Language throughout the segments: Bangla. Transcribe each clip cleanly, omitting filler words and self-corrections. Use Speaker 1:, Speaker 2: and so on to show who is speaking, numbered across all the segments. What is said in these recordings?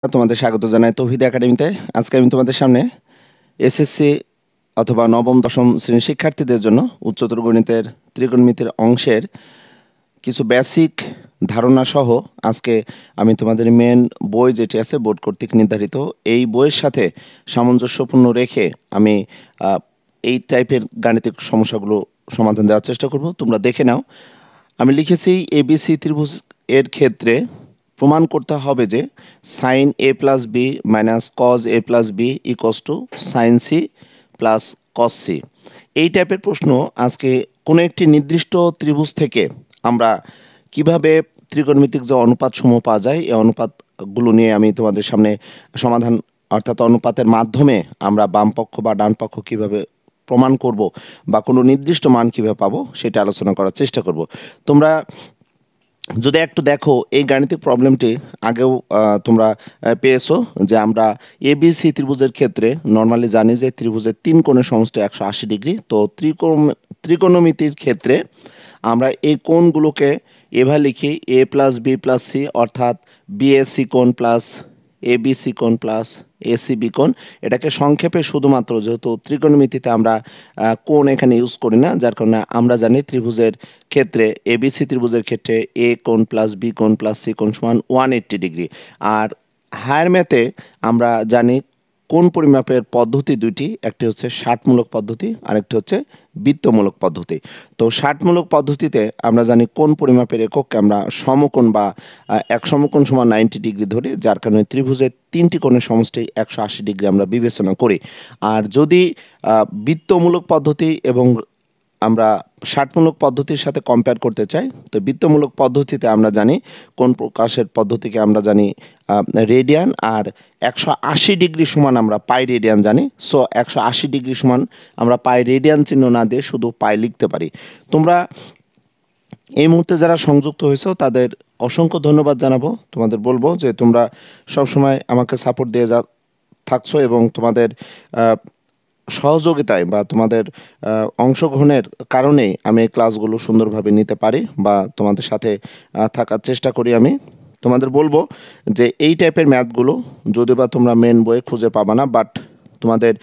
Speaker 1: তোমাদের স্বাগত জানাই তৌহিদ একাডেমিতে। আজকে আমি তোমাদের সামনে এসএসসি অথবা নবম দশম শ্রেণীর শিক্ষার্থীদের জন্য উচ্চতর গণিতের ত্রিকোণমিতির অংশের কিছু বেসিক ধারণা সহ আজকে আমি তোমাদের মেন বই যেটি আছে বোর্ড কর্তৃক নির্ধারিত এই বইয়ের সাথে সামঞ্জস্যপূর্ণ রেখে আমি এই টাইপের গাণিতিক সমস্যাগুলো সমাধান দেওয়ার চেষ্টা করব। তোমরা দেখে নাও। আমি লিখেছি এবিসি ত্রিভুজ এর ক্ষেত্রে প্রমাণ করতে হবে যে sine A plus B minus cos A plus B equals to sine C plus cos C. এই টাইপের প্রশ্ন আজকে কোনো একটি নির্দিষ্ট ত্রিভুজ থেকে আমরা কিভাবে ত্রিকোণমিতিক যে অনুপাতসমূহ পাওয়া যায় এই অনুপাতগুলো নিয়ে আমি তোমাদের সামনে সমাধান, অর্থাৎ অনুপাতের মাধ্যমে আমরা বাম পক্ষ বা ডান পক্ষ কিভাবে প্রমাণ করব বা কোনো নির্দিষ্ট মান কীভাবে পাবো সেটা আলোচনা করার চেষ্টা করব। তোমরা যদি একটু দেখো এই গাণিতিক প্রবলেমটি আগেও তোমরা পেয়েছো যে আমরা এবিসি ত্রিভুজের ক্ষেত্রে নর্মালি জানি যে ত্রিভুজের তিন কোণের সমষ্টি 180 ডিগ্রি। তো ত্রিকোণমিতির ক্ষেত্রে আমরা এই কোণগুলোকে এভাবে লিখি এ প্লাস বি প্লাস সি, অর্থাৎ বিএসি কোণ প্লাস এবিসি কোণ প্লাস এসিবি কোণ। এটাকে সংক্ষেপে শুধুমাত্র, যেহেতু ত্রিকোণমিতিতে আমরা কোণ এখানে ইউজ করি না, যার কারণে আমরা জানি ত্রিভুজের ক্ষেত্রে এবিসি ত্রিভুজের ক্ষেত্রে এ কোণ প্লাস বি কোণ প্লাস সি কোণ সমান 180 ডিগ্রি। আর হায়ার ম্যাথে আমরা জানি কোণ পরিমাপের পদ্ধতি দুইটি, একটি হচ্ছে ষাটমূলক পদ্ধতি আর একটি হচ্ছে বৃত্তমূলক পদ্ধতি। তো ষাটমূলক পদ্ধতিতে আমরা জানি কোণ পরিমাপের এককে আমরা সমকোণ বা এক সমকোণ সমান 90 ডিগ্রি ধরি, যার কারণে ত্রিভুজের তিনটি কোণের সমষ্টি 180 ডিগ্রি আমরা বিবেচনা করি। আর যদি বৃত্তমূলক পদ্ধতি এবং আমরা ষাটমূলক পদ্ধতির সাথে কম্পেয়ার করতে চাই, তো বৃত্তমূলক পদ্ধতিতে আমরা জানি কোন প্রকাশের পদ্ধতিকে আমরা জানি রেডিয়ান, আর 180 ডিগ্রি সমান আমরা পাই রেডিয়ান জানি। সো 180 ডিগ্রি সমান আমরা পাই রেডিয়ান চিহ্ন না দিয়ে শুধু পাই লিখতে পারি। তোমরা এই মুহূর্তে যারা সংযুক্ত হয়েছো তাদের অসংখ্য ধন্যবাদ জানাবো। তোমাদের বলবো যে তোমরা সবসময় আমাকে সাপোর্ট দিয়ে থাকছো এবং তোমাদের সহযোগিতায় বা তোমাদের অংশগ্রহণের কারণেই আমি এই ক্লাসগুলো সুন্দরভাবে নিতে পারি বা তোমাদের সাথে থাকার চেষ্টা করি। আমি তোমাদের বলবো যে এই টাইপের ম্যাথগুলো যদি বা তোমরা মেন বইয়ে খুঁজে পাবা না, বাট তোমাদের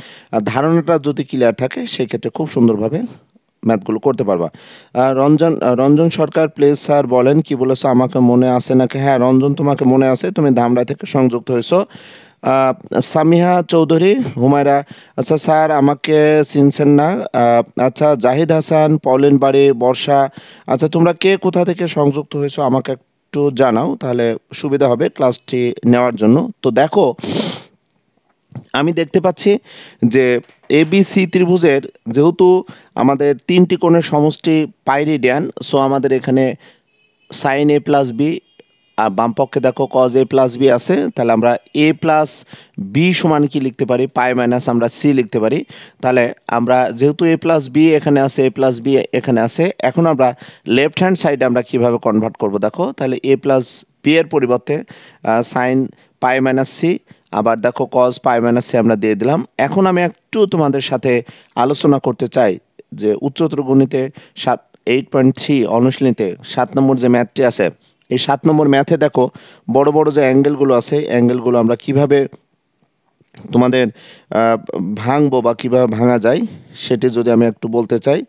Speaker 1: ধারণাটা যদি ক্লিয়ার থাকে সেই ক্ষেত্রে খুব সুন্দরভাবে ম্যাথগুলো করতে পারবা। রঞ্জন সরকার প্লিজ স্যার বলেন কি বলেছো, আমাকে মনে আছে নাকি? হ্যাঁ রঞ্জন, তোমাকে মনে আছে, তুমি ধামরা থেকে সংযুক্ত হয়েছো। সামিহা চৌধুরী, হুমায়রা, আচ্ছা স্যার আমাকে চিনছেন না। আচ্ছা জাহিদ হাসান, পলিন বাড়ি, বর্ষা, আচ্ছা তোমরা কে কোথা থেকে সংযুক্ত হয়েছো আমাকে একটু জানাও, তাহলে সুবিধা হবে ক্লাসটি নেওয়ার জন্য। তো দেখো আমি দেখতে পাচ্ছি যে এবিসি ত্রিভুজের যেহেতু আমাদের তিনটি কোণের সমষ্টি পাই রেডিয়ান, সো আমাদের এখানে সাইন এ প্লাস বি, আর বাম পক্ষে দেখো কজ এ প্লাস বি আছে, তাহলে আমরা এ প্লাস বি সমান কি লিখতে পারি, পাই মাইনাস আমরা সি লিখতে পারি। তাহলে আমরা যেহেতু এ প্লাস বি এখানে আছে, এ প্লাস বি এখানে আছে, এখন আমরা লেফট হ্যান্ড সাইডে আমরা কিভাবে কনভার্ট করব দেখো। তাহলে এ প্লাস বি এর পরিবর্তে সাইন পাই মাইনাস সি, আবার দেখো কজ পাই মাইনাস সি আমরা দিয়ে দিলাম। এখন আমি একটু তোমাদের সাথে আলোচনা করতে চাই যে উচ্চতর গণিতে 8.3 অনুশীলনীতে 7 নম্বর যে ম্যাথটি আছে, এই 7 নম্বর ম্যাথে দেখো বড় বড় যে অ্যাঙ্গেলগুলো আছে, অ্যাঙ্গেলগুলো আমরা কিভাবে তোমাদের ভাঙবো বা কীভাবে ভাঙা যায় সেটি যদি আমি একটু বলতে চাই,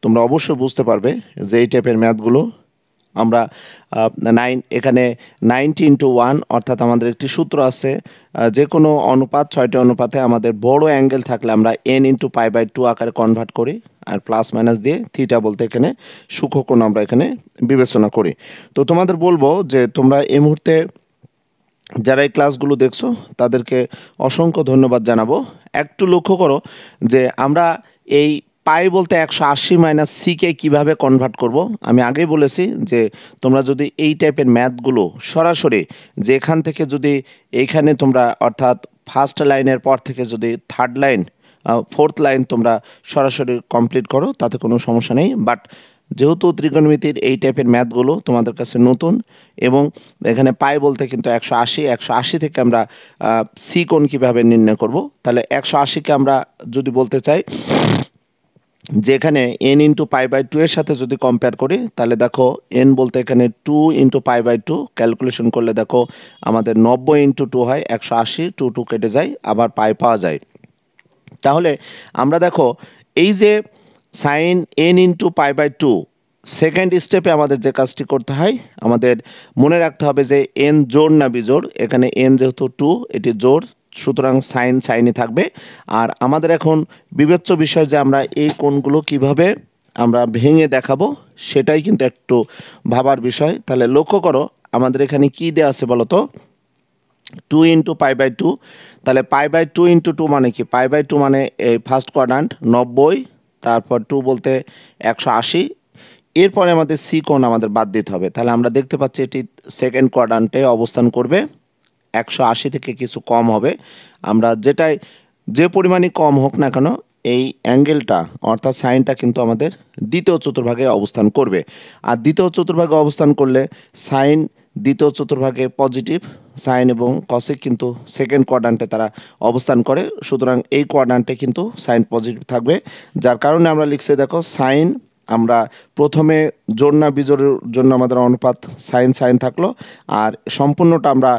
Speaker 1: তোমরা অবশ্যই বুঝতে পারবে যে এই টাইপের ম্যাথগুলো আমরা এখানে 90:1, অর্থাৎ আমাদের একটি সূত্র আছে, যে কোনো অনুপাত 6টি অনুপাতে আমাদের বড় অ্যাঙ্গেল থাকলে আমরা n/π/2 আকারে কনভার্ট করি, আর প্লাস মাইনাস দিয়ে থিটা বলতে এখানে সূক্ষ্মকোণ আমরা এখানে বিবেচনা করি। তো তোমাদের বলবো যে তোমরা এই মুহূর্তে যারা এই ক্লাসগুলো দেখছো তাদেরকে অসংখ্য ধন্যবাদ জানাবো। একটু লক্ষ্য করো যে আমরা এই পাই বলতে 180 মাইনাস সিকে কীভাবে কনভার্ট করব। আমি আগেই বলেছি যে তোমরা যদি এই টাইপের ম্যাথগুলো সরাসরি যেখান থেকে যদি এইখানে তোমরা, অর্থাৎ ফার্স্ট লাইনের পর থেকে যদি থার্ড লাইন ফোর্থ লাইন তোমরা সরাসরি কমপ্লিট করো তাতে কোনো সমস্যা নেই। বাট যেহেতু ত্রিকোণমিতির এই টাইপের ম্যাথগুলো তোমাদের কাছে নতুন এবং এখানে পাই বলতে কিন্তু 180 থেকে আমরা সি কোণ কীভাবে নির্ণয় করব, তাহলে 180কে আমরা যদি বলতে চাই যেখানে n into pi by two এর সাথে যদি কম্পেয়ার করি তাহলে দেখো n বলতে এখানে 2 into pi by two, calculation করলে দেখো আমাদের 90 ইন্টু 2 হয় 180, 2 কেটে যায়, আবার পাই পাওয়া যায়। তাহলে আমরা দেখো এই যে sine n into pi by two, second স্টেপে আমাদের যে কাজটি করতে হয়, আমাদের মনে রাখতে হবে যে n জোড় না বিজোড়। এখানে n যেহেতু 2, এটি জোড়, সুতরাং সাইন সাইনই থাকবে। আর আমাদের এখন বিবেচ্য বিষয় যে আমরা এই কোণগুলো কিভাবে আমরা ভেঙে দেখাবো, সেটাই কিন্তু একটু ভাবার বিষয়। তাহলে লক্ষ্য করো আমাদের এখানে কি দেওয়া আছে বলো তো, 2 ইন্টু পাই বাই টু। তাহলে pi by two into two মানে কি, পাই বাই টু মানে এই ফার্স্ট কোয়াড্রান্ট 90, তারপর 2 বলতে 180, এরপরে আমাদের সি কোণ আমাদের বাদ দিতে হবে। তাহলে আমরা দেখতে পাচ্ছি এটি সেকেন্ড কোয়াড্রান্টে অবস্থান করবে, 180 থেকে কিছু কম হবে। আমরা যেটাই যে পরিমাণই কম হোক না কেন, এই অ্যাঙ্গেলটা অর্থাৎ সাইনটা কিন্তু আমাদের দ্বিতীয় চতুর্ভাগে অবস্থান করবে। আর দ্বিতীয় চতুর্ভাগে অবস্থান করলে সাইন দ্বিতীয় চতুর্ভাগে পজিটিভ, সাইন এবং কসেক কিন্তু সেকেন্ড কোয়াড্রান্টে তারা অবস্থান করে, সুতরাং এই কোয়াড্রান্টে কিন্তু সাইন পজিটিভ থাকবে। যার কারণে আমরা লিখছি দেখো সাইন, আমরা প্রথমে জোড় না বিজোড়ের জন্য আমাদের অনুপাত সাইন সাইন থাকলো, আর সম্পূর্ণটা আমরা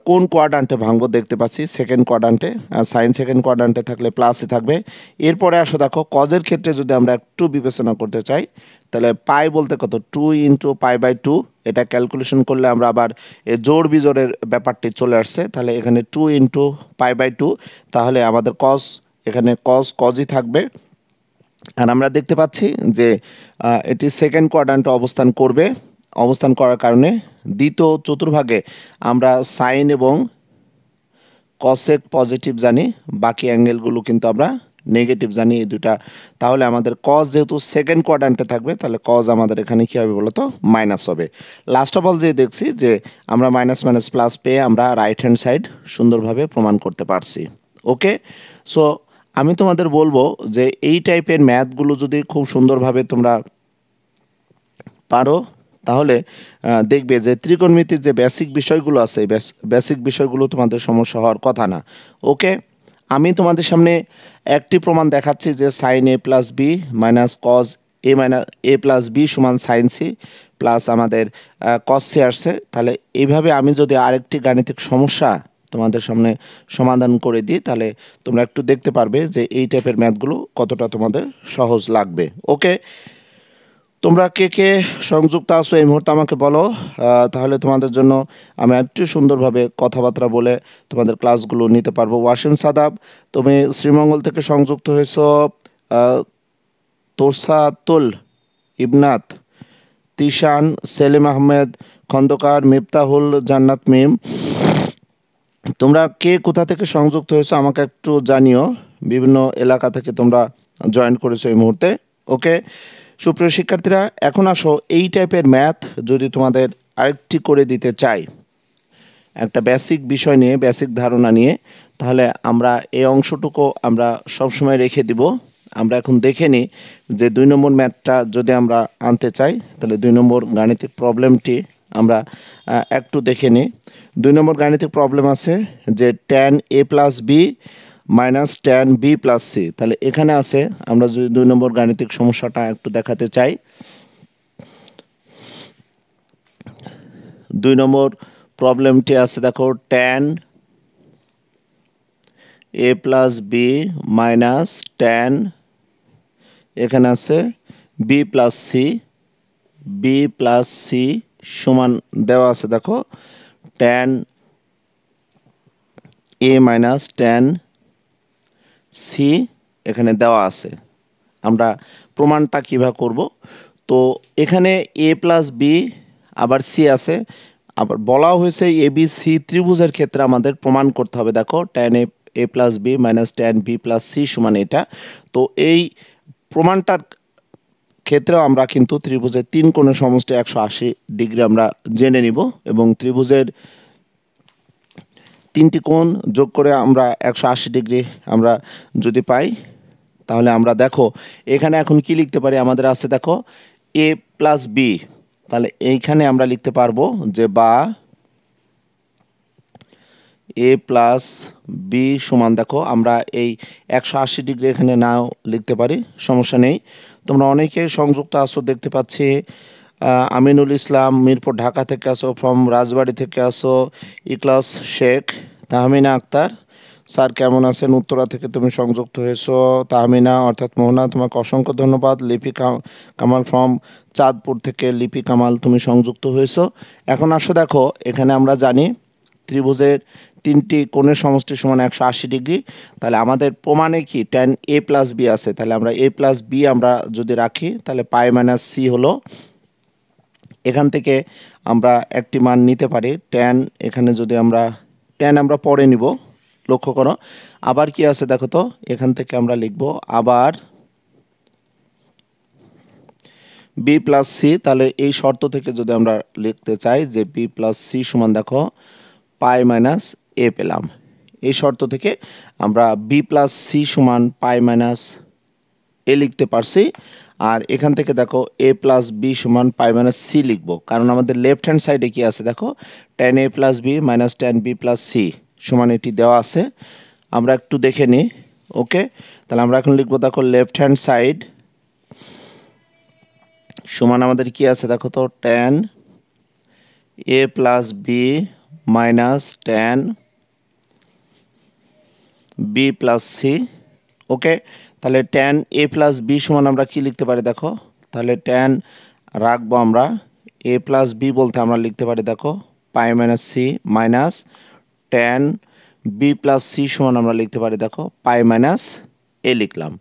Speaker 1: কোন কোয়াড্রান্টে ভাঙবো দেখতে পাচ্ছি, সেকেন্ড কোয়াড্রান্টে। সাইন সেকেন্ড কোয়াড্রান্টে থাকলে প্লাসই থাকবে। এরপরে আসো দেখো কজের ক্ষেত্রে যদি আমরা একটু বিবেচনা করতে চাই, তাহলে পাই বলতে কত, 2 ইন্টু পাই বাই টু, এটা ক্যালকুলেশন করলে আমরা আবার জোড় বিজোড়ের ব্যাপারটি চলে আসছে। তাহলে এখানে 2 ইন্টু পাই বাই টু, তাহলে আমাদের কজ, এখানে কজই থাকবে। আর আমরা দেখতে পাচ্ছি যে এটি সেকেন্ড কোয়াড্রান্টে অবস্থান করার কারণে দ্বিতীয় চতুর্ভাগে আমরা সাইন এবং কসেক পজিটিভ জানি, বাকি অ্যাঙ্গেলগুলো কিন্তু আমরা নেগেটিভ জানি এই দুটা। তাহলে আমাদের কজ যেহেতু সেকেন্ড কোয়াড্রান্টে থাকবে, তাহলে কজ আমাদের এখানে কী হবে বলো তো, মাইনাস হবে। লাস্ট অফ অল যে দেখছি যে আমরা মাইনাস মাইনাস প্লাস পেয়ে আমরা রাইট হ্যান্ড সাইড সুন্দরভাবে প্রমাণ করতে পারছি। ওকে, সো আমি তোমাদের বলবো যে এই টাইপের ম্যাথগুলো যদি খুব সুন্দরভাবে তোমরা পারো, তাহলে দেখবে যে ত্রিকোণমিতির যে বেসিক বিষয়গুলো আছে, বেসিক বিষয়গুলো তোমাদের সমস্যা হওয়ার কথা না। ওকে, আমি তোমাদের সামনে একটি প্রমাণ দেখাচ্ছি যে sine A plus B minus cos A minus A plus B সমান সাইন সি প্লাস আমাদের কজ সি আসছে। তাহলে এইভাবে আমি যদি আরেকটি গাণিতিক সমস্যা তোমাদের সামনে সমাধান করে দিই, তাহলে তোমরা একটু দেখতে পারবে যে এই টাইপের ম্যাথগুলো কতটা তোমাদের সহজ লাগবে। ওকে, তোমরা কে কে সংযুক্ত আছো এই মুহূর্তে আমাকে বলো, তাহলে তোমাদের জন্য আমি একটু সুন্দরভাবে কথাবার্তা বলে তোমাদের ক্লাসগুলো নিতে পারবো। ওয়াসিম সাদাব, তুমি শ্রীমঙ্গল থেকে সংযুক্ত হয়েছো। তোরসাতুল ইবনাত, তিশান, সেলিম আহমেদ খন্দকার, মিফতাহুল জান্নাত মিম, তোমরা কে কোথা থেকে সংযুক্ত হয়েছো আমাকে একটু জানিও। বিভিন্ন এলাকা থেকে তোমরা জয়েন করেছো এই মুহূর্তে। ওকে, সুপ্রিয় শিক্ষার্থীরা, এখন আসো এই টাইপের ম্যাথ যদি তোমাদের আরেকটি করে দিতে চাই, একটা বেসিক বিষয় নিয়ে, বেসিক ধারণা নিয়ে, তাহলে আমরা এই অংশটুকু আমরা সবসময় রেখে দিব। আমরা এখন দেখে নিই যে 2 নম্বর ম্যাথটা যদি আমরা আনতে চাই, তাহলে 2 নম্বর গাণিতিক প্রবলেমটি আমরা একটু দেখে নিই। 2 নম্বর গাণিতিক প্রবলেম আছে যে tan a plus B minus tan b plus C. তাহলে এখানে আছে, আমরা যদি 2 নম্বর গাণিতিক সমস্যাটা একটু দেখাতে চাই, 2 নম্বর প্রবলেমটি আছে দেখো, tan a plus B minus tan, এখানে আছে b প্লাস সি সমান দেওয়া আছে দেখো tan a minus tan C এখানে দেওয়া আছে। আমরা প্রমাণটা কীভাবে করব, তো এখানে a প্লাস বি আবার সি আছে, আবার বলা হয়েছে এ বি সি ত্রিভুজের ক্ষেত্রে আমাদের প্রমাণ করতে হবে দেখো tan a plus B minus tan b plus C সমান এটা। তো এই প্রমাণটার ক্ষেত্রেও আমরা কিন্তু ত্রিভুজের 3 কোণের সমষ্টি 180 ডিগ্রি আমরা জেনে নিব, এবং ত্রিভুজের 3টি কোণ যোগ করে আমরা 180 ডিগ্রি আমরা যদি পাই, তাহলে আমরা দেখো এখানে এখন কি লিখতে পারি, আমাদের আছে দেখো a প্লাস বি, তাহলে এইখানে আমরা লিখতে পারবো যে বা এ প্লাস বি সমান দেখো আমরা এই 180 ডিগ্রি এখানে নাও লিখতে পারি, সমস্যা নেই। তোমরা অনেকে সংযুক্ত আছো দেখতে পাচ্ছি। আমিনুল ইসলাম মিরপুর ঢাকা থেকে আসো, ফ্রম রাজবাড়ী থেকে আসো, ইকলাস শেখ, তাহমিনা আক্তার স্যার কেমন আছেন, উত্তরা থেকে তুমি সংযুক্ত হয়েছো। তাহমিনা অর্থাৎ মোহনা, তোমাকে অসংখ্য ধন্যবাদ। লিপি কামাল ফ্রম চাঁদপুর থেকে, লিপি কামাল তুমি সংযুক্ত হয়েছো। এখন আসো দেখো, এখানে আমরা জানি ত্রিভুজের 3টি কোণের সমষ্টি সমান 180 ডিগ্রি। তাহলে আমাদের প্রমাণে কি tan a প্লাস বি আছে, তাহলে আমরা a প্লাস বি আমরা যদি রাখি তাহলে পাই মাইনাস সি হলো। এখান থেকে আমরা একটি মান নিতে পারি tan, এখানে যদি আমরা tan আমরা পরে নিব, লক্ষ্য করো। আবার কি আছে দেখো তো, এখান থেকে আমরা লিখব আবার বি প্লাস সি। তাহলে এই শর্ত থেকে যদি আমরা লিখতে চাই যে বি প্লাস সি সমান দেখো পাই মাইনাস এ পেলাম, এই শর্ত থেকে আমরা বি প্লাস সি সমান পাই মাইনাস এ লিখতে পারছি। আর এখান থেকে দেখো এ প্লাস বি সমান পাই মাইনাস সি লিখবো, কারণ আমাদের লেফট হ্যান্ড সাইডে কি আছে দেখো, tan a plus B minus tan b plus C সমান এটি দেওয়া আছে। আমরা একটু দেখে নিই। ওকে, তাহলে আমরা এখন লিখবো দেখো লেফট হ্যান্ড সাইড সমান আমাদের কি আছে দেখো তো, tan a plus B minus tan b plus C. Okay, তাহলে tan a প্লাস বি সমান আমরা কি লিখতে পারি দেখো, তাহলে tan রাখবো আমরা a প্লাস বি বলতে আমরা লিখতে পারি দেখো pi minus C minus tan b plus C সমান আমরা লিখতে পারি দেখো পাই মাইনাস এ লিখলাম।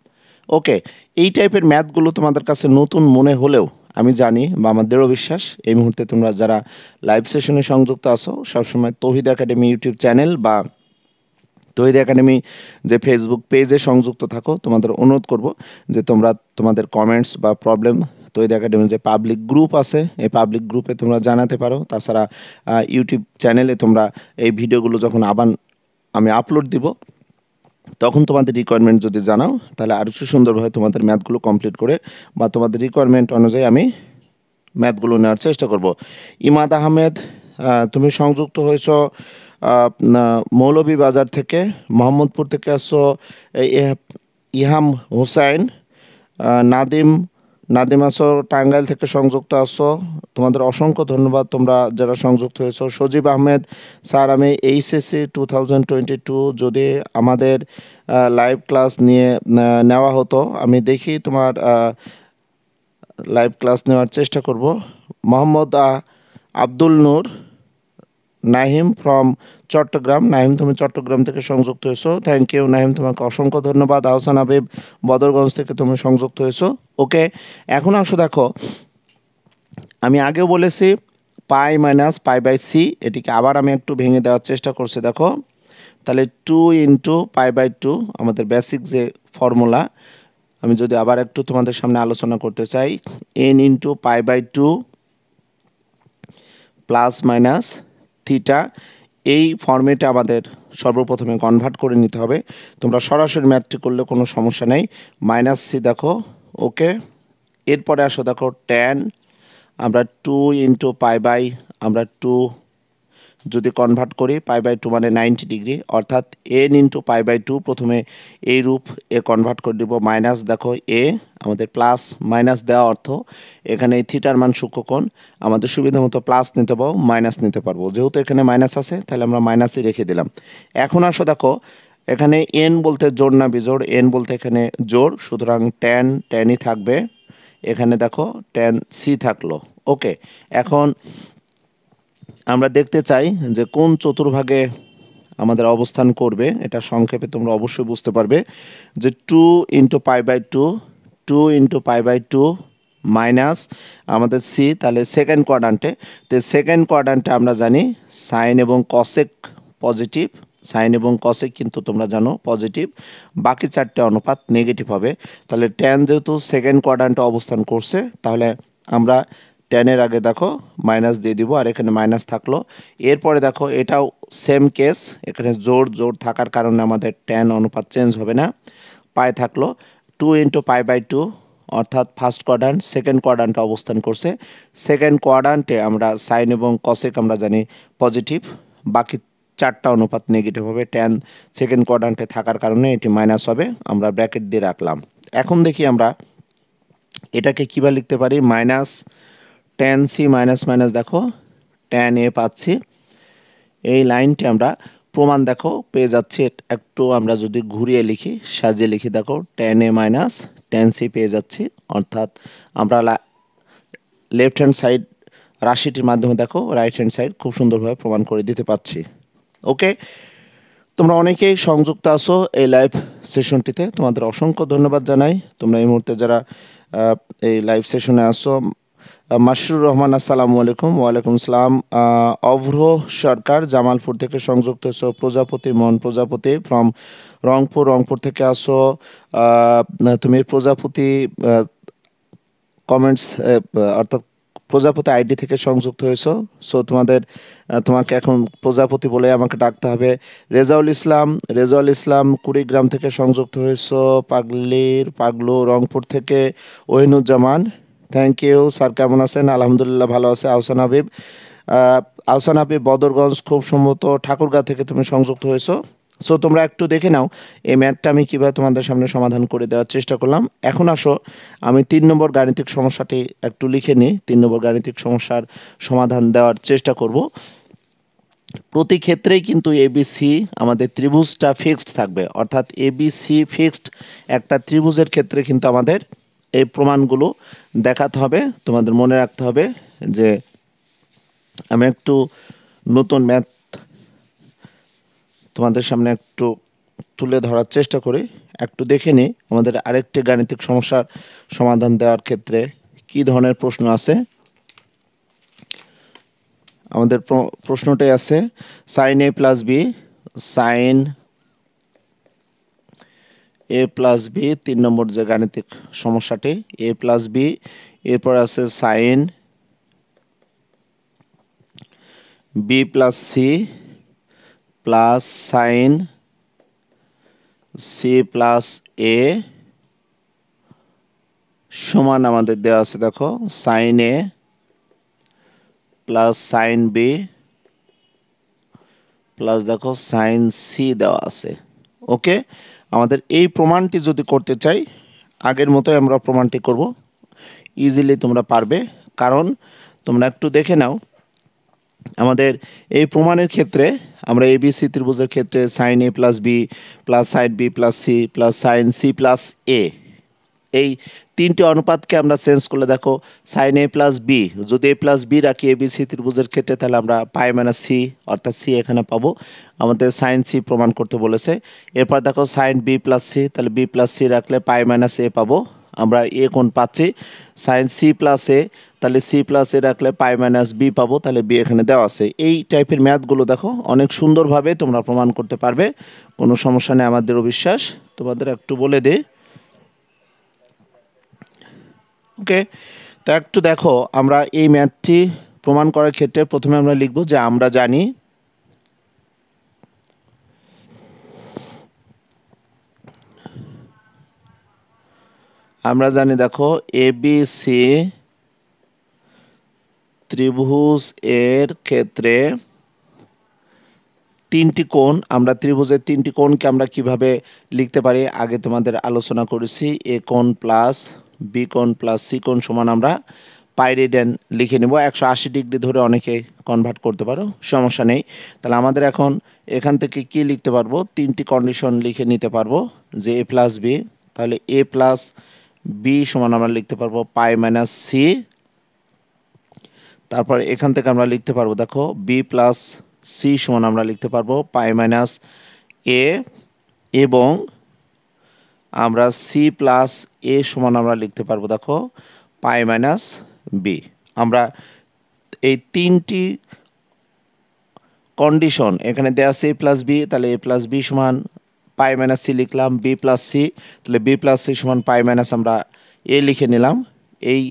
Speaker 1: ওকে, এই টাইপের ম্যাথগুলো তোমাদের কাছে নতুন মনে হলেও আমি জানি বা আমার দৃঢ় বিশ্বাস এই মুহূর্তে তোমরা যারা লাইভ সেশনে সংযুক্ত আছো সবসময় তৌহিদ একাডেমি ইউটিউব চ্যানেল বা তৌহিদ একাডেমি যে ফেসবুক পেজে সংযুক্ত থাকো, তোমাদের অনুরোধ করব যে তোমরা তোমাদের কমেন্টস বা প্রবলেম তৌহিদ একাডেমির যে পাবলিক গ্রুপ আছে এই পাবলিক গ্রুপে তোমরা জানাতে পারো। তাছাড়া ইউটিউব চ্যানেলে তোমরা এই ভিডিওগুলো যখন আবার আমি আপলোড দিব তখন তোমাদের রিকোয়ারমেন্ট যদি জানাও তাহলে আরও সুন্দরভাবে তোমাদের ম্যাথগুলো কমপ্লিট করে বা তোমাদের রিকোয়ারমেন্ট অনুযায়ী আমি ম্যাথগুলো নেওয়ার চেষ্টা করব। ইমাদ আহমেদ তুমি সংযুক্ত হয়েছ মৌলভীবাজার থেকে, মোহাম্মদপুর থেকে আসছো ইহাম হুসাইন, নাদিম নাদিম আসো টাঙ্গাইল থেকে সংযুক্ত আসো, তোমাদের অসংখ্য ধন্যবাদ তোমরা যারা সংযুক্ত হয়েছো। সজীব আহমেদ স্যার আমি এইচএসসি 2022 যদি আমাদের লাইভ ক্লাস নিয়ে নেওয়া হতো, আমি দেখি তোমার লাইভ ক্লাস নেওয়ার চেষ্টা করব। মোহাম্মদ আব্দুল নূর নাহিম ফ্রম চট্টগ্রাম, নাহিম তুমি চট্টগ্রাম থেকে সংযুক্ত হয়েছো, থ্যাংক ইউ নাহিম, তোমাকে অসংখ্য ধন্যবাদ। আহসান হাবিব বদরগঞ্জ থেকে তুমি সংযুক্ত হয়েছো। ওকে, এখন আসো দেখো আমি আগেও বলেছি পাই মাইনাস পাই বাই সি, এটিকে আবার আমি একটু ভেঙে দেওয়ার চেষ্টা করছি দেখো। তাহলে 2 ইন্টু পাই বাই 2 আমাদের বেসিক যে ফর্মুলা, আমি যদি আবার একটু তোমাদের সামনে আলোচনা করতে চাই, N into pi by 2 plus minus theta, এই ফর্মেটে আমাদের সর্বপ্রথমে কনভার্ট করে নিতে হবে। তোমরা সরাসরি ম্যাথটি করলে কোনো সমস্যা নেই। মাইনাস সি দেখো, ওকে, এরপরে আসো দেখো ট্যান আমরা 2 ইন্টু পাই বাই আমরা 2 যদি কনভার্ট করি পাই বাই 2 মানে 90 ডিগ্রি, অর্থাৎ এন ইন্টু পাই বাই 2 প্রথমে এই রূপ এ কনভার্ট করে দিব। মাইনাস দেখো এ আমাদের প্লাস মাইনাস দেওয়া অর্থ এখানে এই থিটার মান সূক্ষ্মকোণ, আমাদের সুবিধা মতো প্লাস নিতে পারবো মাইনাস নিতে পারবো, যেহেতু এখানে মাইনাস আছে তাহলে আমরা মাইনাসই রেখে দিলাম। এখন আসো দেখো এখানে এন বলতে জোড় না বিজোড়, এন বলতে এখানে জোড়, সুতরাং ট্যানই থাকবে। এখানে দেখো ট্যান সি থাকলো। ওকে, এখন আমরা দেখতে চাই যে কোন চতুর্ভাগে আমাদের অবস্থান করবে, এটা সংক্ষেপে তোমরা অবশ্যই বুঝতে পারবে যে 2 into pi by 2 2 into pi by 2 minus আমাদের সি, তাহলে সেকেন্ড কোয়াড্রান্টে, তো সেকেন্ড কোয়াড্রান্টে আমরা জানি সাইন এবং কসেক পজিটিভ, সাইন এবং কসেক কিন্তু তোমরা জানো পজিটিভ, বাকি চারটে অনুপাত নেগেটিভ হবে। তাহলে ট্যান যেহেতু সেকেন্ড কোয়াড্রান্টে অবস্থান করছে তাহলে আমরা ট্যানের আগে দেখো মাইনাস দিয়ে দিব, আর এখানে মাইনাস থাকলো। এরপরে দেখো এটাও সেম কেস, এখানে জোর থাকার কারণে আমাদের ট্যান অনুপাত চেঞ্জ হবে না, পাই থাকলো 2 ইন্টু পাই বাই 2, অর্থাৎ ফার্স্ট কোয়াড্রান্ট সেকেন্ড কোয়াড্রান্টে অবস্থান করছে। সেকেন্ড কোয়াড্রান্টে আমরা সাইন এবং কসেক আমরা জানি পজিটিভ, বাকি চারটা অনুপাত নেগেটিভ হবে, ট্যান সেকেন্ড কোয়াড্রান্টে থাকার কারণে এটি মাইনাস হবে, আমরা ব্র্যাকেট দিয়ে রাখলাম। এখন দেখি আমরা এটাকে কীভাবে লিখতে পারি, minus tan C minus minus দেখো ট্যান এ পাচ্ছি। এই লাইনটি আমরা প্রমাণ দেখো পেয়ে যাচ্ছি, একটু আমরা যদি ঘুরিয়ে লিখি সাজিয়ে লিখি দেখো tan A minus tan C পেয়ে যাচ্ছি, অর্থাৎ আমরা লেফট হ্যান্ড সাইড রাশিটির মাধ্যমে দেখো রাইট হ্যান্ড সাইড খুব সুন্দরভাবে প্রমাণ করে দিতে পারছি। ওকে, তোমরা অনেকেই সংযুক্ত আছো এই লাইভ সেশনটিতে, তোমাদের অসংখ্য ধন্যবাদ জানাই। তোমরা এই মুহূর্তে যারা এই লাইভ সেশনে আসো, মাশরুর রহমান আসসালামু আলাইকুম। ওয়ালাইকুম সালাম। অভ্র সরকার জামালপুর থেকে সংযুক্ত হয়েছো। প্রজাপতি মন প্রজাপতি ফ্রম রংপুর থেকে আসো। তুমি প্রজাপতি কমেন্টস অর্থাৎ প্রজাপতি আইডি থেকে সংযুক্ত হয়েছো। সো তোমাকে এখন প্রজাপতি বলে আমাকে ডাকতে হবে। রেজাউল ইসলাম কুড়িগ্রাম থেকে সংযুক্ত হয়েছো। পাগলু রংপুর থেকে। ওহিনুজ্জামান, থ্যাংক ইউ স্যার, কেমন আছেন? আলহামদুলিল্লাহ ভালো আছে। আহসান হাবিব বদরগঞ্জ, খুব সম্ভবত ঠাকুরগাঁ থেকে তুমি সংযুক্ত হয়েছো। সো তোমরা একটু দেখে নাও এই ম্যাথটা আমি কীভাবে তোমাদের সামনে সমাধান করে দেওয়ার চেষ্টা করলাম। এখন আসো আমি 3 নম্বর গাণিতিক সমস্যাটি একটু লিখে নিই। 3 নম্বর গাণিতিক সমস্যার সমাধান দেওয়ার চেষ্টা করব। প্রতি ক্ষেত্রেই কিন্তু এবিসি আমাদের ত্রিভুজটা ফিক্সড থাকবে, অর্থাৎ এবিসি ফিক্সড একটা ত্রিভুজের ক্ষেত্রে কিন্তু আমাদের এই প্রমাণগুলো দেখাতে হবে। তোমাদের মনে রাখতে হবে যে আমি একটু নতুন ম্যাথ তোমাদের সামনে একটু তুলে ধরার চেষ্টা করি। একটু দেখে নিই আমাদের আরেকটি গাণিতিক সমস্যার সমাধান দেওয়ার ক্ষেত্রে কি ধরনের প্রশ্ন আছে। আমাদের প্রশ্নটাই আছে sine A plus B, sine A plus B 3 নম্বর যে গাণিতিক সমস্যাটি, এ প্লাস বি, এরপর আছে sine B plus C plus sine C plus A সমান আমাদের দেওয়া আছে দেখো sine A plus sine B plus দেখো সাইন সি দেওয়া আছে। ওকে, আমাদের এই প্রমাণটি যদি করতে চাই আগের মতোই আমরা প্রমাণটি করব, ইজিলি তোমরা পারবে। কারণ তোমরা একটু দেখে নাও আমাদের এই প্রমাণের ক্ষেত্রে আমরা এবিসি ত্রিভুজের ক্ষেত্রে sine A plus B plus sine B plus C plus sine C plus A, এই তিনটি অনুপাতকে আমরা চেঞ্জ করলে দেখো সাইন এ প্লাস বি, যদি এ প্লাস বি রাখি এবিসি ত্রিভুজের ক্ষেত্রে তাহলে আমরা পাই মাইনাস সি, অর্থাৎ সি এখানে পাবো, আমাদের সাইন সি প্রমাণ করতে বলেছে। এরপর দেখো সাইন বি প্লাস সি, তাহলে বি প্লাস সি রাখলে পাই মাইনাস এ পাবো, আমরা এ কোণ পাচ্ছি। সাইন সি প্লাস এ, তাহলে সি প্লাস এ রাখলে পাই মাইনাস বি পাবো, তাহলে বি এখানে দেওয়া আছে। এই টাইপের ম্যাথগুলো দেখো অনেক সুন্দরভাবে তোমরা প্রমাণ করতে পারবে, কোনো সমস্যা নেই আমাদেরও বিশ্বাস। তোমাদের একটু বলে দিই। ওকে, তো একটু দেখো আমরা এই ম্যাথটি প্রমাণ করার ক্ষেত্রে প্রথমে আমরা লিখব যে আমরা জানি দেখো এবিসি ত্রিভুজ এর ক্ষেত্রে তিনটি কোণ, আমরা ত্রিভুজের তিনটি কোণকে আমরা কিভাবে লিখতে পারি আগে তোমাদের আলোচনা করেছি। এ কোণ প্লাস বি কোণ প্লাস সি কোণ সমান আমরা পাই রেডিয়ান লিখে নেব। 180 ডিগ্রি ধরে অনেকে কনভার্ট করতে পারো, সমস্যা নেই। তাহলে আমাদের এখন এখান থেকে কি লিখতে পারবো, তিনটি কন্ডিশন লিখে নিতে পারবো যে এ প্লাস বি, তাহলে এ প্লাস বি সমান আমরা লিখতে পারবো পাই মাইনাস সি। তারপর এখান থেকে আমরা লিখতে পারবো দেখো বি প্লাস সি সমান আমরা লিখতে পারবো পাই মাইনাস এ, এবং আমরা সি প্লাস এ সমান আমরা লিখতে পারবো দেখো পাই মাইনাস বি। আমরা এই তিনটি কন্ডিশন এখানে দেওয়া আছে এ প্লাস বি, তাহলে এ প্লাস বি সমান পাই মাইনাস সি লিখলাম, বি প্লাস সি, তাহলে বি প্লাস সি সমান পাই মাইনাস আমরা এ লিখে নিলাম এই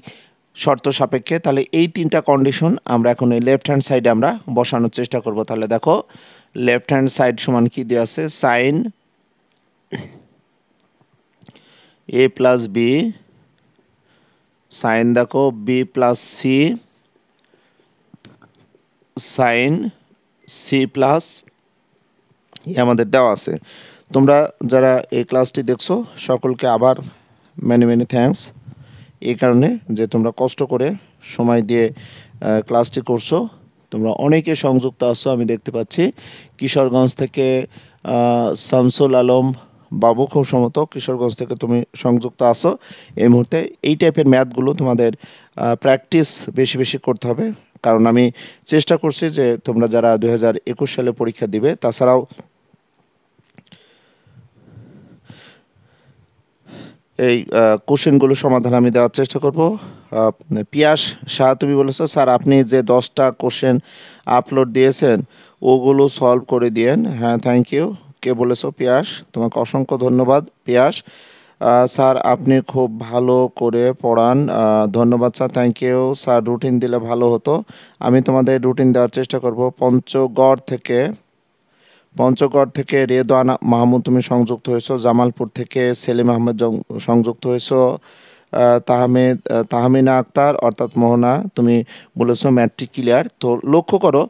Speaker 1: শর্ত সাপেক্ষে। তাহলে এই তিনটা কন্ডিশন আমরা এখন এই লেফট হ্যান্ড সাইডে আমরা বসানোর চেষ্টা করব। তাহলে দেখো লেফট হ্যান্ড সাইড সমান কি দেওয়া আছে, sine A plus B, sine দেখো B plus C, sine C plus আমাদের দেওয়া আছে। তোমরা যারা এই ক্লাসটি দেখছো সকলকে আবার মেনি মেনি থ্যাঙ্কস, এই কারণে যে তোমরা কষ্ট করে সময় দিয়ে ক্লাসটি করছো। তোমরা অনেকে সংযুক্ত আছো আমি দেখতে পাচ্ছি। কিশোরগঞ্জ থেকে শামসুল আলম বাবু, খুব সম্ভবত কিশোরগঞ্জ থেকে তুমি সংযুক্ত আছো এই মুহূর্তে। এই টাইপের ম্যাথগুলো তোমাদের প্র্যাকটিস বেশি বেশি করতে হবে, কারণ আমি চেষ্টা করছি যে তোমরা যারা 2021 সালে পরীক্ষা দিবে, তাছাড়াও এই কোশ্চেনগুলো সমাধান আমি দেওয়ার চেষ্টা করব। পিয়াস শাহ তুমি বলেছো স্যার আপনি যে 10টা কোশ্চেন আপলোড দিয়েছেন ওগুলো সলভ করে দিয়েন। হ্যাঁ, থ্যাংক ইউ। কে বলেছো? পিয়াস, তোমাকে অসংখ্য ধন্যবাদ পিয়াস। স্যার আপনি খুব ভালো করে পড়ান। ধন্যবাদ sir, thank you sir. Routine দিলে ভালো হতো। আমি তোমাদের রুটিন দেওয়ার চেষ্টা করব। পঞ্চগড় থেকে রেদওয়ান মাহমুদ তুমি সংযুক্ত হয়েছো। জামালপুর থেকে সেলিম আহমেদ সংযুক্ত হয়েছো। তাহমিনা আক্তার অর্থাৎ মোহনা তুমি বলেছো ম্যাট্রিক ক্লিয়ার। তো লক্ষ্য করো,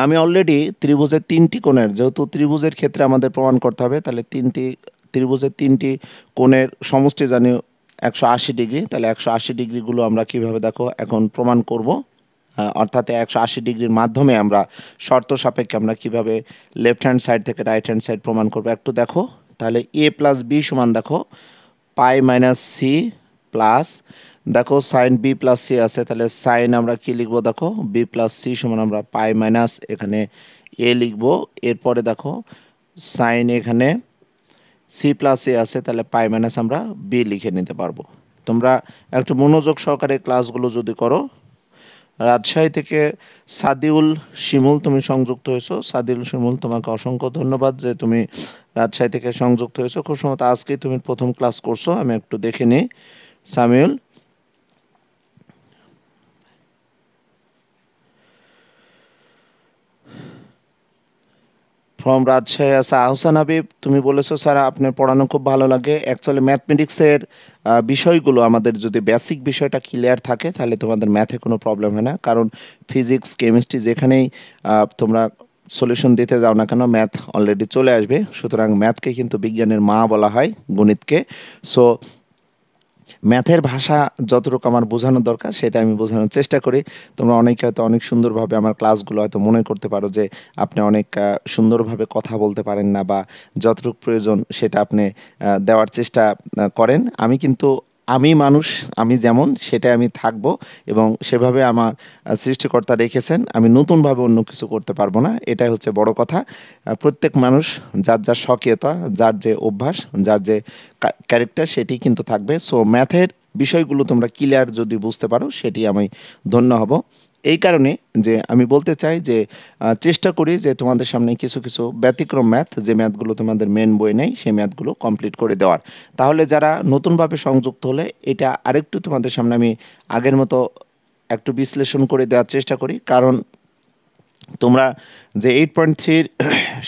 Speaker 1: আমি অলরেডি ত্রিভুজের 3টি কোণের, যেহেতু ত্রিভুজের ক্ষেত্রে আমাদের প্রমাণ করতে হবে, তাহলে ত্রিভুজের 3টি কোণের সমষ্টি জানি 180 ডিগ্রি। তাহলে 180 ডিগ্রিগুলো আমরা কিভাবে দেখো এখন প্রমাণ করব। অর্থাৎ 180 ডিগ্রির মাধ্যমে আমরা শর্ত সাপেক্ষে আমরা কিভাবে লেফট হ্যান্ড সাইড থেকে রাইট হ্যান্ড সাইড প্রমাণ করব একটু দেখো। তাহলে a প্লাস বি সমান দেখো পাই মাইনাস সি প্লাস, দেখো সাইন বি প্লাস সি আছে, তাহলে সাইন আমরা কি লিখবো দেখো বি প্লাস সি সমান আমরা পাই মাইনাস এখানে এ লিখবো। এরপরে দেখো সাইন এখানে সি প্লাস এ আছে, তাহলে পাই মাইনাস আমরা বি লিখে নিতে পারবো। তোমরা একটু মনোযোগ সহকারে ক্লাসগুলো যদি করো। রাজশাহী থেকে সাদিউল শিমুল তুমি সংযুক্ত হয়েছো। সাদিউল শিমুল, তোমাকে অসংখ্য ধন্যবাদ যে তুমি রাজশাহী থেকে সংযুক্ত হয়েছো। খুব সম্ভবত আজকেই তুমি প্রথম ক্লাস করছো, আমি একটু দেখে নিই। সামিউল ফ্রম রাজশাহী আছে। আহসান হাবিব তুমি বলেছো স্যার আপনার পড়ানো খুব ভালো লাগে। অ্যাকচুয়ালি ম্যাথমেটিক্সের বিষয়গুলো আমাদের যদি বেসিক বিষয়টা ক্লিয়ার থাকে তাহলে তোমাদের ম্যাথে কোনো প্রবলেম হয় না, কারণ ফিজিক্স কেমিস্ট্রি যেখানেই তোমরা সলিউশন দিতে যাও না কেন ম্যাথ অলরেডি চলে আসবে। সুতরাং ম্যাথকে কিন্তু বিজ্ঞানের মা বলা হয়, গণিতকে। সো ম্যাথের ভাষা যতটুকু আমার বোঝানোর দরকার সেটা আমি বোঝানোর চেষ্টা করি। তোমরা অনেকে হয়তো অনেক সুন্দরভাবে আমার ক্লাসগুলো হয়তো মনে করতে পারো যে আপনি অনেক সুন্দরভাবে কথা বলতে পারেন না, বা যতটুকু প্রয়োজন সেটা আপনি দেওয়ার চেষ্টা করেন। আমি কিন্তু আমি মানুষ, আমি যেমন সেটাই আমি থাকব, এবং সেভাবে আমার সৃষ্টিকর্তা রেখেছেন। আমি নতুনভাবে অন্য কিছু করতে পারবো না, এটাই হচ্ছে বড় কথা। প্রত্যেক মানুষ যার যার স্বকীয়তা, যার যে অভ্যাস, যার যে ক্যারেক্টার সেটি কিন্তু থাকবে। সো ম্যাথের বিষয়গুলো তোমরা ক্লিয়ার যদি বুঝতে পারো সেটি আমি ধন্য হব। এই কারণে যে আমি বলতে চাই যে চেষ্টা করি যে তোমাদের সামনে কিছু কিছু ব্যতিক্রম ম্যাথ, যে ম্যাথগুলো তোমাদের মেন বই নেই সেই ম্যাথগুলো কমপ্লিট করে দেওয়ার। তাহলে যারা নতুনভাবে সংযুক্ত হলে এটা আরেকটু তোমাদের সামনে আমি আগের মতো একটু বিশ্লেষণ করে দেওয়ার চেষ্টা করি, কারণ তোমরা যে 8.3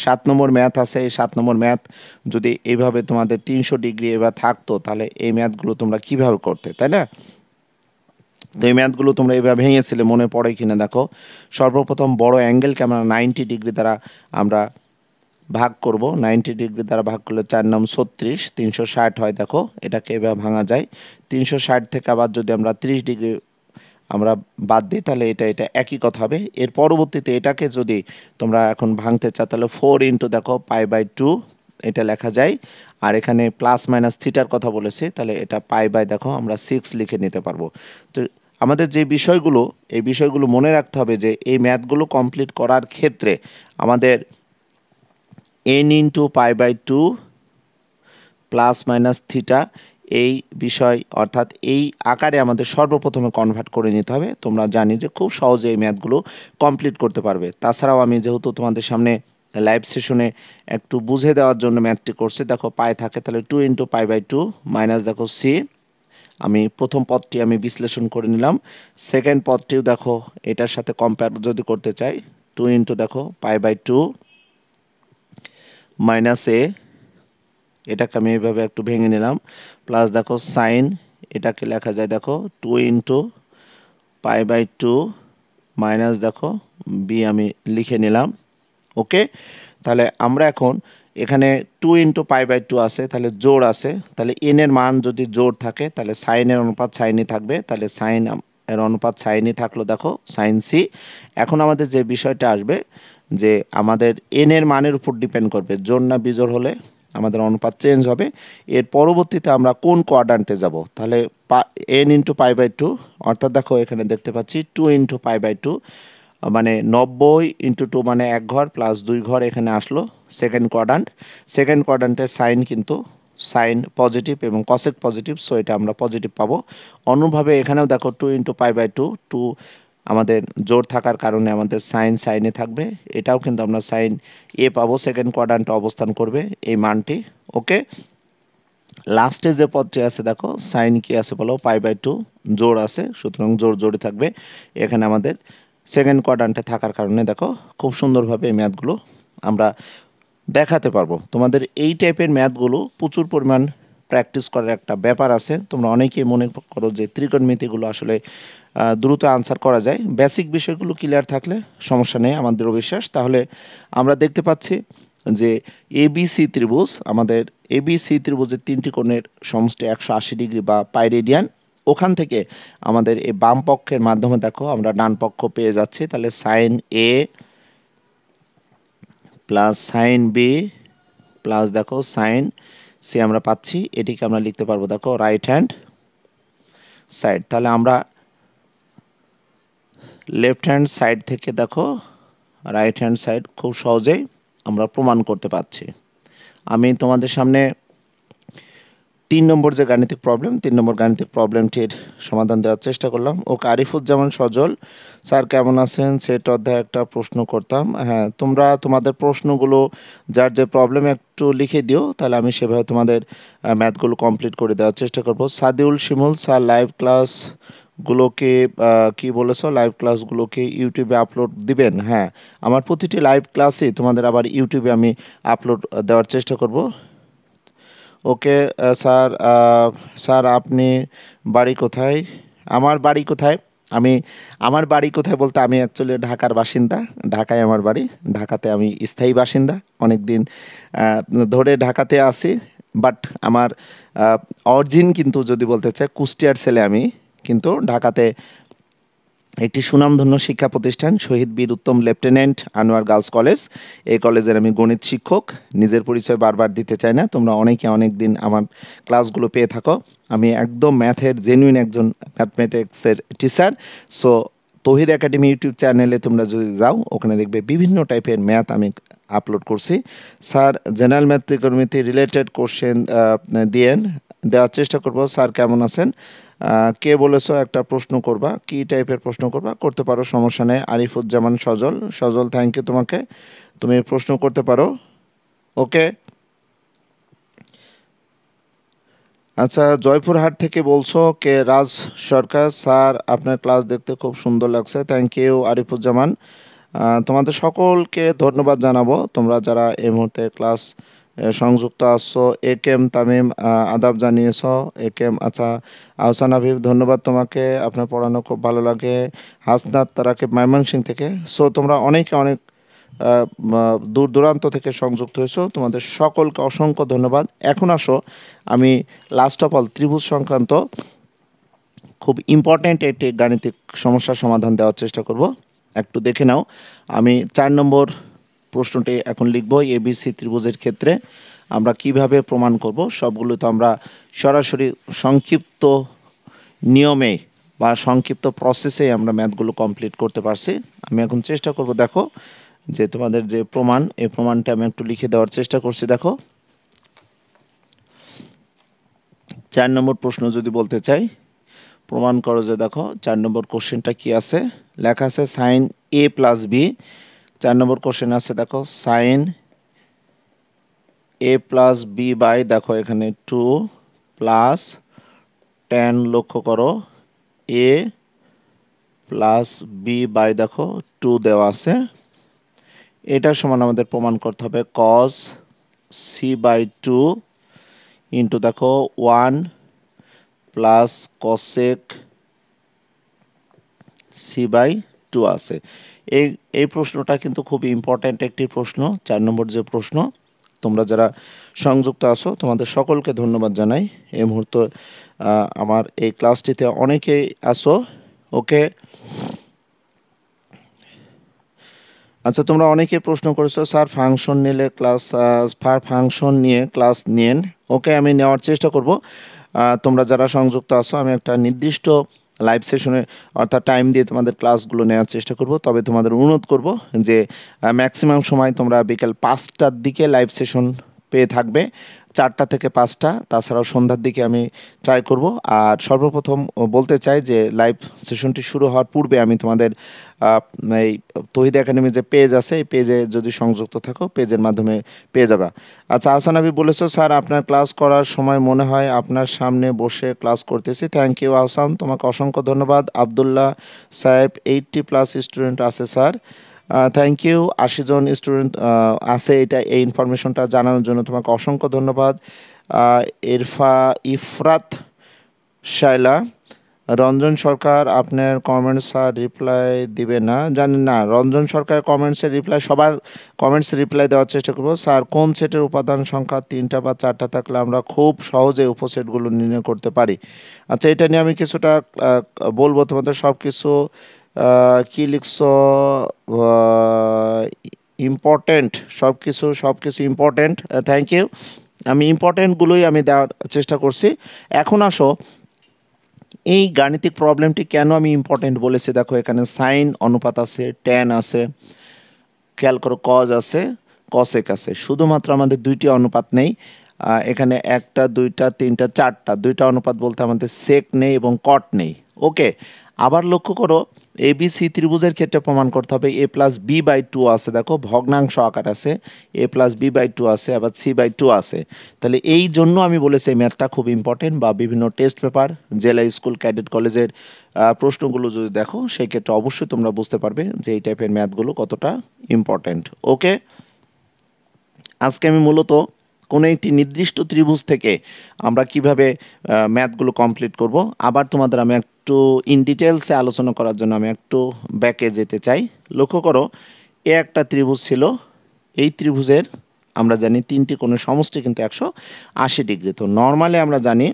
Speaker 1: 7 নম্বর ম্যাথ আছে, এই 7 নম্বর ম্যাথ যদি এইভাবে তোমাদের 300 ডিগ্রি এবার থাকতো তাহলে এই ম্যাথগুলো তোমরা কিভাবে করতে, তাই না? তো এই ম্যাথগুলো তোমরা এইভাবে ভেঙেছিলে, মনে পড়ে কিনা দেখো। সর্বপ্রথম বড় অ্যাঙ্গেলকে আমরা 90 ডিগ্রি দ্বারা আমরা ভাগ করব। 90 ডিগ্রি দ্বারা ভাগ করলে 4 নাম 36, 360 হয়। দেখো এটাকে এভাবে ভাঙা যায়। 360 থেকে আবার যদি আমরা 30 ডিগ্রি আমরা বাদ দিই তাহলে এটা এটা একই কথা হবে। এর পরবর্তীতে এটাকে যদি তোমরা এখন ভাঙতে চাও তাহলে 4 ইন্টু দেখো পাই/2 এটা লেখা যায়। আর এখানে প্লাস মাইনাস থিটার কথা বলেছি, তাহলে এটা পাই/, দেখো আমরা 6 লিখে নিতে পারবো। তো আমাদের যে বিষয়গুলো, এই বিষয়গুলো মনে রাখতে হবে যে এই ম্যাথগুলো কমপ্লিট করার ক্ষেত্রে আমাদের n ইন্টু পাই/2 প্লাস মাইনাস থিটা এই বিষয় অর্থাৎ এই আকারে আমাদের সর্বপ্রথমে কনভার্ট করে নিতে হবে। তোমরা জানি যে খুব সহজে এই ম্যাথগুলো কমপ্লিট করতে পারবে। তাছাড়াও আমি যেহেতু তোমাদের সামনে লাইভ সেশনে একটু বুঝে দেওয়ার জন্য ম্যাথটি করছি। দেখো পাই থাকে তাহলে 2 ইন্টু পাই/2 মাইনাস দেখো সি, আমি প্রথম পদটি আমি বিশ্লেষণ করে নিলাম। সেকেন্ড পদটিও দেখো এটার সাথে কম্পেয়ার যদি করতে চাই, 2 ইন্টু দেখো পাই/2 মাইনাস এ, এটাকে আমি এইভাবে একটু ভেঙে নিলাম, প্লাস দেখো সাইন, এটাকে লেখা যায় দেখো 2 ইন্টু পাই/2 মাইনাস দেখো বি আমি লিখে নিলাম। ওকে, তাহলে আমরা এখন এখানে 2 × π/2 আছে, তাহলে জোড় আছে, তাহলে এন এর মান যদি জোড় থাকে তাহলে সাইনের অনুপাত সাইনই থাকবে, তাহলে সাইন এর অনুপাত সাইনই থাকলো, দেখো সাইন সি। এখন আমাদের যে বিষয়টা আসবে যে আমাদের এন এর মানের উপর ডিপেন্ড করবে, জোড় না বিজোড় হলে আমাদের অনুপাত চেঞ্জ হবে। এর পরবর্তীতে আমরা কোন কোয়াড্রান্টে যাব, তাহলে n × π/2, অর্থাৎ দেখো এখানে দেখতে পাচ্ছি 2 × π/2, মানে 90 × 2 মানে 1 ঘর প্লাস 2 ঘর এখানে আসলো সেকেন্ড কোয়াড্রান্ট। সেকেন্ড কোয়াড্রান্টের সাইন কিন্তু সাইন পজিটিভ এবং কসেক পজিটিভ, সো এটা আমরা পজিটিভ পাবো। অনুরূপভাবে এখানেও দেখো 2 × π/2, 2 আমাদের জোর থাকার কারণে আমাদের সাইন সাইনে থাকবে, এটাও কিন্তু আমরা সাইন এ পাবো, সেকেন্ড কোয়াড্রান্টে অবস্থান করবে এই মানটি। ওকে, লাস্টে যে পদটি আছে দেখো সাইন কি আছে বলো, π/2 জোড় আছে, সুতরাং জোড় জোড়ই থাকবে এখানে আমাদের সেকেন্ড কোয়াড্রান্টে থাকার কারণে। দেখো খুব সুন্দরভাবে এই ম্যাথগুলো আমরা দেখাতে পারবো। তোমাদের এই টাইপের ম্যাথগুলো প্রচুর পরিমাণ প্র্যাকটিস করার একটা ব্যাপার আছে। তোমরা অনেকেই মনে করো যে ত্রিকোণমিতিগুলো আসলে দ্রুত আনসার করা যায়, বেসিক বিষয়গুলো ক্লিয়ার থাকলে সমস্যা নেই আমাদেরও বিশ্বাস। তাহলে আমরা দেখতে পাচ্ছি যে এবিসি ত্রিভুজ, আমাদের এবিসি ত্রিভুজের 3টি কোণের সমষ্টি 180 ডিগ্রি বা পাই রেডিয়ান। ওখান থেকে আমাদের এই বাম পক্ষের মাধ্যমে দেখো আমরা ডান পক্ষ পেয়ে যাচ্ছি, তাহলে sign A plus sine B plus দেখো সাইন সি আমরা পাচ্ছি। এটিকে আমরা লিখতে পারবো দেখো রাইট হ্যান্ড সাইড। তাহলে আমরা লেফট হ্যান্ড সাইড থেকে দেখো রাইট হ্যান্ড সাইড খুব সহজেই আমরা প্রমাণ করতে পারছি। আমি তোমাদের সামনে 3 নম্বর যে গাণিতিক প্রবলেম, 3 নম্বর গাণিতিক প্রবলেমটির সমাধান দেওয়ার চেষ্টা করলাম। ওকে, আরিফুজ্জামান সজল স্যার কেমন আছেন, সেট অধ্যায় একটা প্রশ্ন করতাম। হ্যাঁ, তোমরা তোমাদের প্রশ্নগুলো যার যে প্রবলেম একটু লিখে দিও, তাহলে আমি সেভাবে তোমাদের ম্যাথগুলো কমপ্লিট করে দেওয়ার চেষ্টা করব। সাদিউল শিমুল স্যার লাইভ ক্লাসগুলোকে কি বলেছো, লাইভ ক্লাসগুলোকে ইউটিউবে আপলোড দিবেন? হ্যাঁ, আমার প্রতিটি লাইভ ক্লাসই তোমাদের আবার ইউটিউবে আমি আপলোড দেওয়ার চেষ্টা করব। ওকে স্যার, স্যার আপনি বাড়ি কোথায়? আমার বাড়ি কোথায়, আমার বাড়ি কোথায় বলতে আমি অ্যাকচুয়ালি ঢাকার বাসিন্দা, ঢাকায় আমার বাড়ি, ঢাকাতে আমি স্থায়ী বাসিন্দা, অনেক দিন ধরে ঢাকাতে আছি। বাট আমার অরিজিন কিন্তু যদি বলতে চাই কুষ্টিয়ার ছেলে আমি, কিন্তু ঢাকাতে একটি সুনামধন্য শিক্ষা প্রতিষ্ঠান শহীদ বীর উত্তম লেফটেন্যান্ট আনোয়ার গার্লস কলেজ, এই কলেজের আমি গণিত শিক্ষক। নিজের পরিচয় বারবার দিতে চাই না, তোমরা অনেকে অনেক দিন আমার ক্লাসগুলো পেয়ে থাকো। আমি একদম ম্যাথের জেনুইন একজন ম্যাথমেটিক্সের টিচার। সো তৌহিদ একাডেমি ইউটিউব চ্যানেলে তোমরা যদি যাও, ওখানে দেখবে বিভিন্ন টাইপের ম্যাথ আমি আপলোড করছি। স্যার জেনারেল ম্যাথ ত্রিকোণমিতি রিলেটেড কোশ্চেন দেওয়ার চেষ্টা করব। স্যার কেমন আছেন? কে বলেছো একটা প্রশ্ন করবা, কি টাইপের প্রশ্ন করবা, করতে পারো, সমস্যা নেই। আরিফুজ্জামান সজল, সজল থ্যাংক ইউ তোমাকে, তুমি প্রশ্ন করতে পারো। ওকে, আচ্ছা জয়পুরহাট থেকে বলছো কে, রাজ সরকার স্যার আপনার ক্লাস দেখতে খুব সুন্দর লাগছে, থ্যাংক ইউ আরিফুজ্জামান। তোমাদের সকলকে ধন্যবাদ জানাবো তোমরা যারা এই মুহূর্তে ক্লাস সংযুক্ত আসছো। এ কে এম তামিম আদাব জানিয়েছ, এ কে এম, আচ্ছা আহসান হাবিব ধন্যবাদ তোমাকে, আপনার পড়ানো খুব ভালো লাগে। হাসনাত তারাকে ময়মনসিংহ থেকে। সো তোমরা অনেকে অনেক দূর দূরান্ত থেকে সংযুক্ত হয়েছো, তোমাদের সকলকে অসংখ্য ধন্যবাদ। এখন আসো আমি লাস্ট অফ অল ত্রিভুজ সংক্রান্ত খুব ইম্পর্ট্যান্ট একটি গাণিতিক সমস্যার সমাধান দেওয়ার চেষ্টা করব। একটু দেখে নাও, আমি 4 নম্বর প্রশ্নটি এখন লিখব। এবিসি ত্রিভুজের ক্ষেত্রে আমরা কিভাবে প্রমাণ করব, সবগুলো তো আমরা সরাসরি সংক্ষিপ্ত নিয়মে বা সংক্ষিপ্ত প্রসেসে আমরা ম্যাথগুলো কমপ্লিট করতে পারছি। আমি এখন চেষ্টা করব, দেখো যে তোমাদের যে প্রমাণ, এই প্রমাণটা আমি একটু লিখে দেওয়ার চেষ্টা করছি। দেখো 4 নম্বর প্রশ্ন যদি বলতে চাই, প্রমাণ করো যে, দেখো 4 নম্বর কোশ্চেনটা কি আছে, লেখা আছে সাইন এ প্লাস বি। 4 নম্বর কোশ্চেন আছে দেখো sine A plus B by, দেখো এখানে 2 প্লাস tan, লক্ষ্য করো এ প্লাস বি বাই দেখো 2 দেওয়া আছে। এটার সমান আমাদের প্রমাণ করতে হবে cos সি বাই 2 ইন্টু দেখো 1 প্লাস cosec সি বাই 2 আছে। এই এই প্রশ্নটা কিন্তু খুব ইম্পর্ট্যান্ট একটি প্রশ্ন, 4 নম্বর যে প্রশ্ন। তোমরা যারা সংযুক্ত আছো তোমাদের সকলকে ধন্যবাদ জানাই। এই মুহূর্তে আমার এই ক্লাসটিতে অনেকেই আছো। ওকে, আচ্ছা, তোমরা অনেকেই প্রশ্ন করেছো স্যার ফাংশন নিলে ক্লাস, ফাংশন নিয়ে ক্লাস নিন। ওকে, আমি নেওয়ার চেষ্টা করব। তোমরা যারা সংযুক্ত আছো আমি একটা নির্দিষ্ট লাইভ সেশনে অর্থাৎ টাইম দিয়ে তোমাদের ক্লাসগুলো নেওয়ার চেষ্টা করব। তবে তোমাদের অনুরোধ করব যে ম্যাক্সিমাম সময় তোমরা বিকাল 5টার দিকে লাইভ সেশন পেয়ে থাকবে, 4টা থেকে 5টা। তাছাড়াও সন্ধ্যার দিকে আমি ট্রাই করব। আর সর্বপ্রথম বলতে চাই যে লাইভ সেশনটি শুরু হওয়ার পূর্বে আমি তোমাদের এই তৌহিদ একাডেমি যে পেজ আছে এই পেজে যদি সংযুক্ত থাকো পেজের মাধ্যমে পেয়ে যাবে। আচ্ছা, আহসান আবি বলেছো স্যার আপনার ক্লাস করার সময় মনে হয় আপনার সামনে বসে ক্লাস করতেছি। থ্যাংক ইউ আহসান, তোমাকে অসংখ্য ধন্যবাদ। আবদুল্লাহ সাহেব 80+ স্টুডেন্ট আছে স্যার, থ্যাংক ইউ। 80 জন স্টুডেন্ট আছে, এই ইনফরমেশনটা জানানোর জন্য তোমাকে অসংখ্য ধন্যবাদ। ইফরাত শাইলা, রঞ্জন সরকার আপনার কমেন্টস আর রিপ্লাই দিবে না জানি না। রঞ্জন সরকার কমেন্টসের রিপ্লাই, সবার কমেন্টস রিপ্লাই দেওয়ার চেষ্টা করবো। স্যার কোন সেটের উপাদান সংখ্যা 3টা বা 4টা থাকলে আমরা খুব সহজে উপসেটগুলো নির্ণয় করতে পারি? আচ্ছা, এটা নিয়ে আমি কিছুটা বলবো তোমাদের। সব কিছু কী লিখছো, ইম্পর্টেন্ট, সব কিছু ইম্পর্টেন্ট, থ্যাংক ইউ। আমি ইম্পর্টেন্টগুলোই আমি দেওয়ার চেষ্টা করছি। এখন আসো, এই গাণিতিক প্রবলেমটি কেন আমি ইম্পর্টেন্ট বলেছি। দেখো এখানে সাইন অনুপাত আছে, ট্যান আছে, খেয়াল করো কজ আছে, কসেক আছে। শুধুমাত্র আমাদের 2টি অনুপাত নেই, এখানে 1টা 2টা 3টা 4টা 2টা অনুপাত বলতে আমাদের সেক নেই এবং কট নেই। ওকে, আবার লক্ষ্য করো এবিসি ত্রিভুজের ক্ষেত্রে প্রমাণ করতে হবে a+b/2 আছে। দেখো ভগ্নাংশ আকার আছে, a+b/2 আছে, আবার c/2 আছে। তাহলে এই জন্য আমি বলেছি এই ম্যাথটা খুব ইম্পর্টেন্ট, বা বিভিন্ন টেস্ট পেপার, জেলা স্কুল, ক্যাডেট কলেজের প্রশ্নগুলো যদি দেখো সেই ক্ষেত্রে অবশ্যই তোমরা বুঝতে পারবে যে এই টাইপের ম্যাথগুলো কতটা ইম্পর্টেন্ট। ওকে, আজকে আমি মূলত কোনো একটি নির্দিষ্ট ত্রিভুজ থেকে আমরা কিভাবে ম্যাথগুলো কমপ্লিট করব, আবার তোমাদের আমি একটু ইন ডিটেলসে আলোচনা করার জন্য আমি একটু ব্যাকে যেতে চাই। লক্ষ্য করো, একটা ত্রিভুজ ছিল, এই ত্রিভুজের আমরা জানি 3টি কোণের সমষ্টি কিন্তু 180 ডিগ্রি। তো নর্মালি আমরা জানি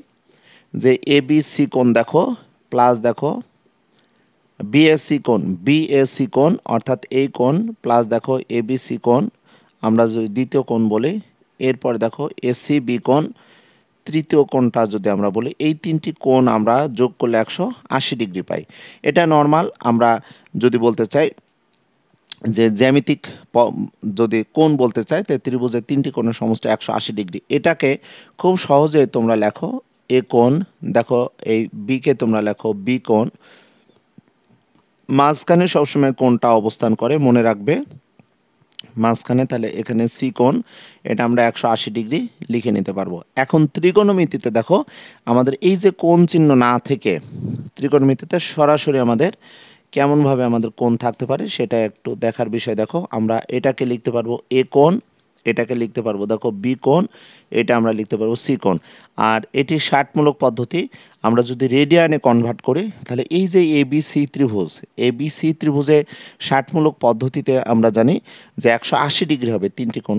Speaker 1: যে এবিসি কোণ দেখো, প্লাস দেখো বিএসি কোণ অর্থাৎ এই কোণ, প্লাস দেখো এবিসি কোণ আমরা যদি দ্বিতীয় কোণ বলি, এরপরে দেখো এসিবি কোণ তৃতীয় কোণটা যদি আমরা বলি, এই 3টি কোণ আমরা যোগ করলে 180 ডিগ্রি পাই। এটা নর্মাল। আমরা যদি বলতে চাই যে জ্যামিতিক যদি কোণ বলতে চাই, তাই ত্রিভুজের 3টি কোণের সমষ্টি 180 ডিগ্রি। এটাকে খুব সহজে তোমরা লেখো এ কোণ, দেখো এই বিকে তোমরা লেখো বি কোণ, মাঝখানে সবসময় কোণটা অবস্থান করে, মনে রাখবে মাঝখানে। তাহলে এখানে সি কোণ, এটা আমরা 180 ডিগ্রি লিখে নিতে পারবো। এখন ত্রিকোণমিতিতে দেখো আমাদের এই যে কোণ চিহ্ন না থেকে ত্রিকোণমিতিতে সরাসরি আমাদের কেমনভাবে আমাদের কোণ থাকতে পারে সেটা একটু দেখার বিষয়। দেখো আমরা এটাকে লিখতে পারবো এ কোণ, এটাকে লিখতে পারবো দেখো বি কোণ, এটা আমরা লিখতে পারবো সি কোণ। আর এটি ষাটমূলক পদ্ধতি। আমরা যদি রেডিয়ানে কনভার্ট করি তাহলে এই যে এবিসি ত্রিভুজে ষাটমূলক পদ্ধতিতে আমরা জানি যে 180 ডিগ্রি হবে 3টি কোণ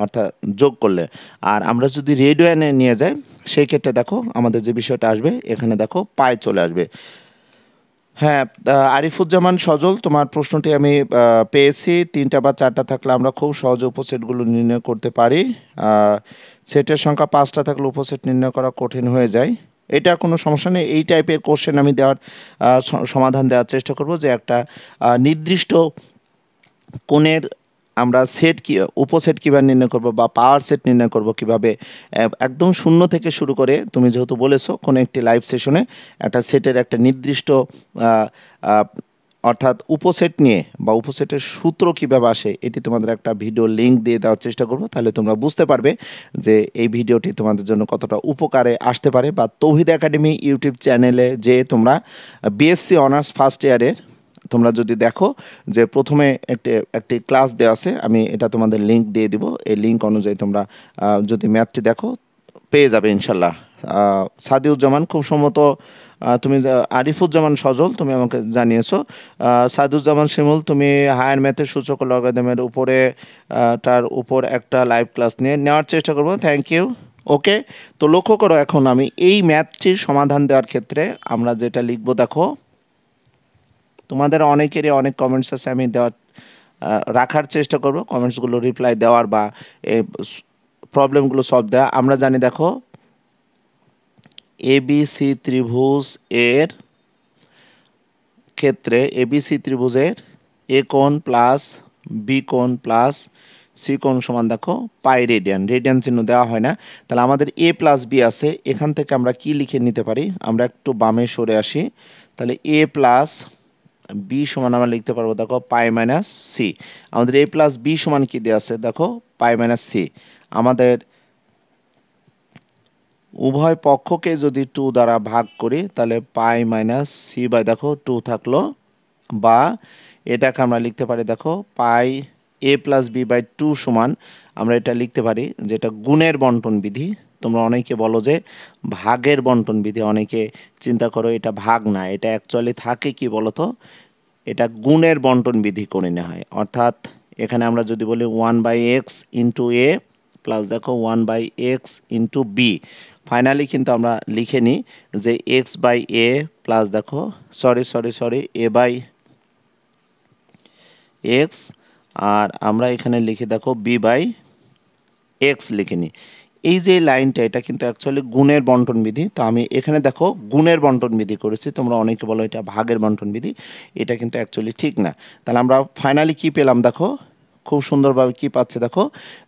Speaker 1: অর্থাৎ যোগ করলে। আর আমরা যদি রেডিয়ানে নিয়ে যাই সেই ক্ষেত্রে দেখো আমাদের যে বিষয়টা আসবে, এখানে দেখো পায় চলে আসবে। হ্যাঁ, আরিফুজ্জামান সজল, তোমার প্রশ্নটি আমি পেয়েছি। 3টা বা 4টা থাকলে আমরা খুব সহজে উপসেটগুলো নির্ণয় করতে পারি। সেটের সংখ্যা 5টা থাকলে উপসেট নির্ণয় করা কঠিন হয়ে যায়। এটা কোনো সমস্যা নেই। এই টাইপের কোশ্চেন আমি দেওয়ার সমাধান দেওয়ার চেষ্টা করব যে একটা নির্দিষ্ট কোণের আমরা উপসেট কীভাবে নির্ণয় করব বা পাওয়ার সেট নির্ণয় করব কীভাবে, একদম শূন্য থেকে শুরু করে। তুমি যেহেতু বলেছো কোনো একটি লাইভ সেশনে একটা সেটের একটা নির্দিষ্ট অর্থাৎ উপসেট নিয়ে বা উপসেটের সূত্র কীভাবে আসে এটি তোমাদের একটা ভিডিও লিঙ্ক দিয়ে দেওয়ার চেষ্টা করব। তাহলে তোমরা বুঝতে পারবে যে এই ভিডিওটি তোমাদের জন্য কতটা উপকারে আসতে পারে। বা তৌহিদ একাডেমি ইউটিউব চ্যানেলে যে তোমরা বিএসসি অনার্স ফার্স্ট ইয়ারের তোমরা যদি দেখো যে প্রথমে একটি ক্লাস দেওয়া আছে, আমি এটা তোমাদের লিঙ্ক দিয়ে দিব। এই লিঙ্ক অনুযায়ী তোমরা যদি ম্যাথটি দেখো পেয়ে যাবে ইনশাল্লাহ। সাদিউজ্জামান, খুব সম্ভবত তুমি আরিফুজ্জামান সজল তুমি আমাকে জানিয়েছো। সাদিউজ্জামান শিমুল, তুমি হায়ার ম্যাথের সূচক লগারিদমের উপরে তার উপর একটা লাইভ ক্লাস নেওয়ার চেষ্টা করব। Thank you. ওকে, তো লক্ষ্য করো, এখন আমি এই ম্যাথটির সমাধান দেওয়ার ক্ষেত্রে আমরা যেটা লিখব, দেখো তোমাদের অনেকেরই অনেক কমেন্টস আছে, আমি রাখার চেষ্টা করব কমেন্টসগুলো রিপ্লাই দেওয়ার বা প্রবলেমগুলো সলভ দেওয়া। আমরা জানি, দেখো এবিসি ত্রিভুজ এর ক্ষেত্রে এবিসি ত্রিভুজের এ কোণ প্লাস বি কোণ প্লাস সি কোণ সমান দেখো পাই রেডিয়ান, রেডিয়ান চিহ্ন দেওয়া হয় না। তাহলে আমাদের এ প্লাস বি আছে, এখান থেকে আমরা কি লিখে নিতে পারি, আমরা একটু বামে সরে আসি। তাহলে এ প্লাস বি সমান আমরা লিখতে পারবো দেখো পাই মাইনাস সি। আমাদের এ প্লাস বি সমান কি দেওয়া আছে, দেখো পাই মাইনাস সি। আমাদের উভয় পক্ষকে যদি 2 দ্বারা ভাগ করি তাহলে পাই মাইনাস সি বাই দেখো 2 থাকলো, বা এটাকে আমরা লিখতে পারি দেখো পাই এ প্লাস বি বাই 2 সমান আমরা এটা লিখতে পারি যেটা গুণের বন্টন বিধি। তোমরা অনেকে বলো যে ভাগের বন্টন বিধি, অনেকে চিন্তা করো এটা ভাগ না, এটা অ্যাকচুয়ালি থাকে কি বলতো, এটা গুণের বন্টন বিধি করে নেওয়া হয়। অর্থাৎ এখানে আমরা যদি বলি 1/x ইন্টু এ প্লাস দেখো 1/x ইন্টু বি, ফাইনালি কিন্তু আমরা লিখে নিই যে এক্স বাই এ প্লাস দেখো সরি এ বাই এক্স, আর আমরা এখানে লিখে দেখো বি বাই এক্স লিখে নিই। এই যে লাইনটা, এটা কিন্তু অ্যাকচুয়ালি গুণের বন্টন বিধি। তো আমি এখানে দেখো গুণের বন্টন বিধি করেছি, তোমরা অনেকে বলো এটা ভাগের বন্টন বিধি, এটা কিন্তু অ্যাকচুয়ালি ঠিক না। তাহলে আমরা ফাইনালি কি পেলাম, দেখো খুব সুন্দরভাবে কি পাচ্ছে, দেখো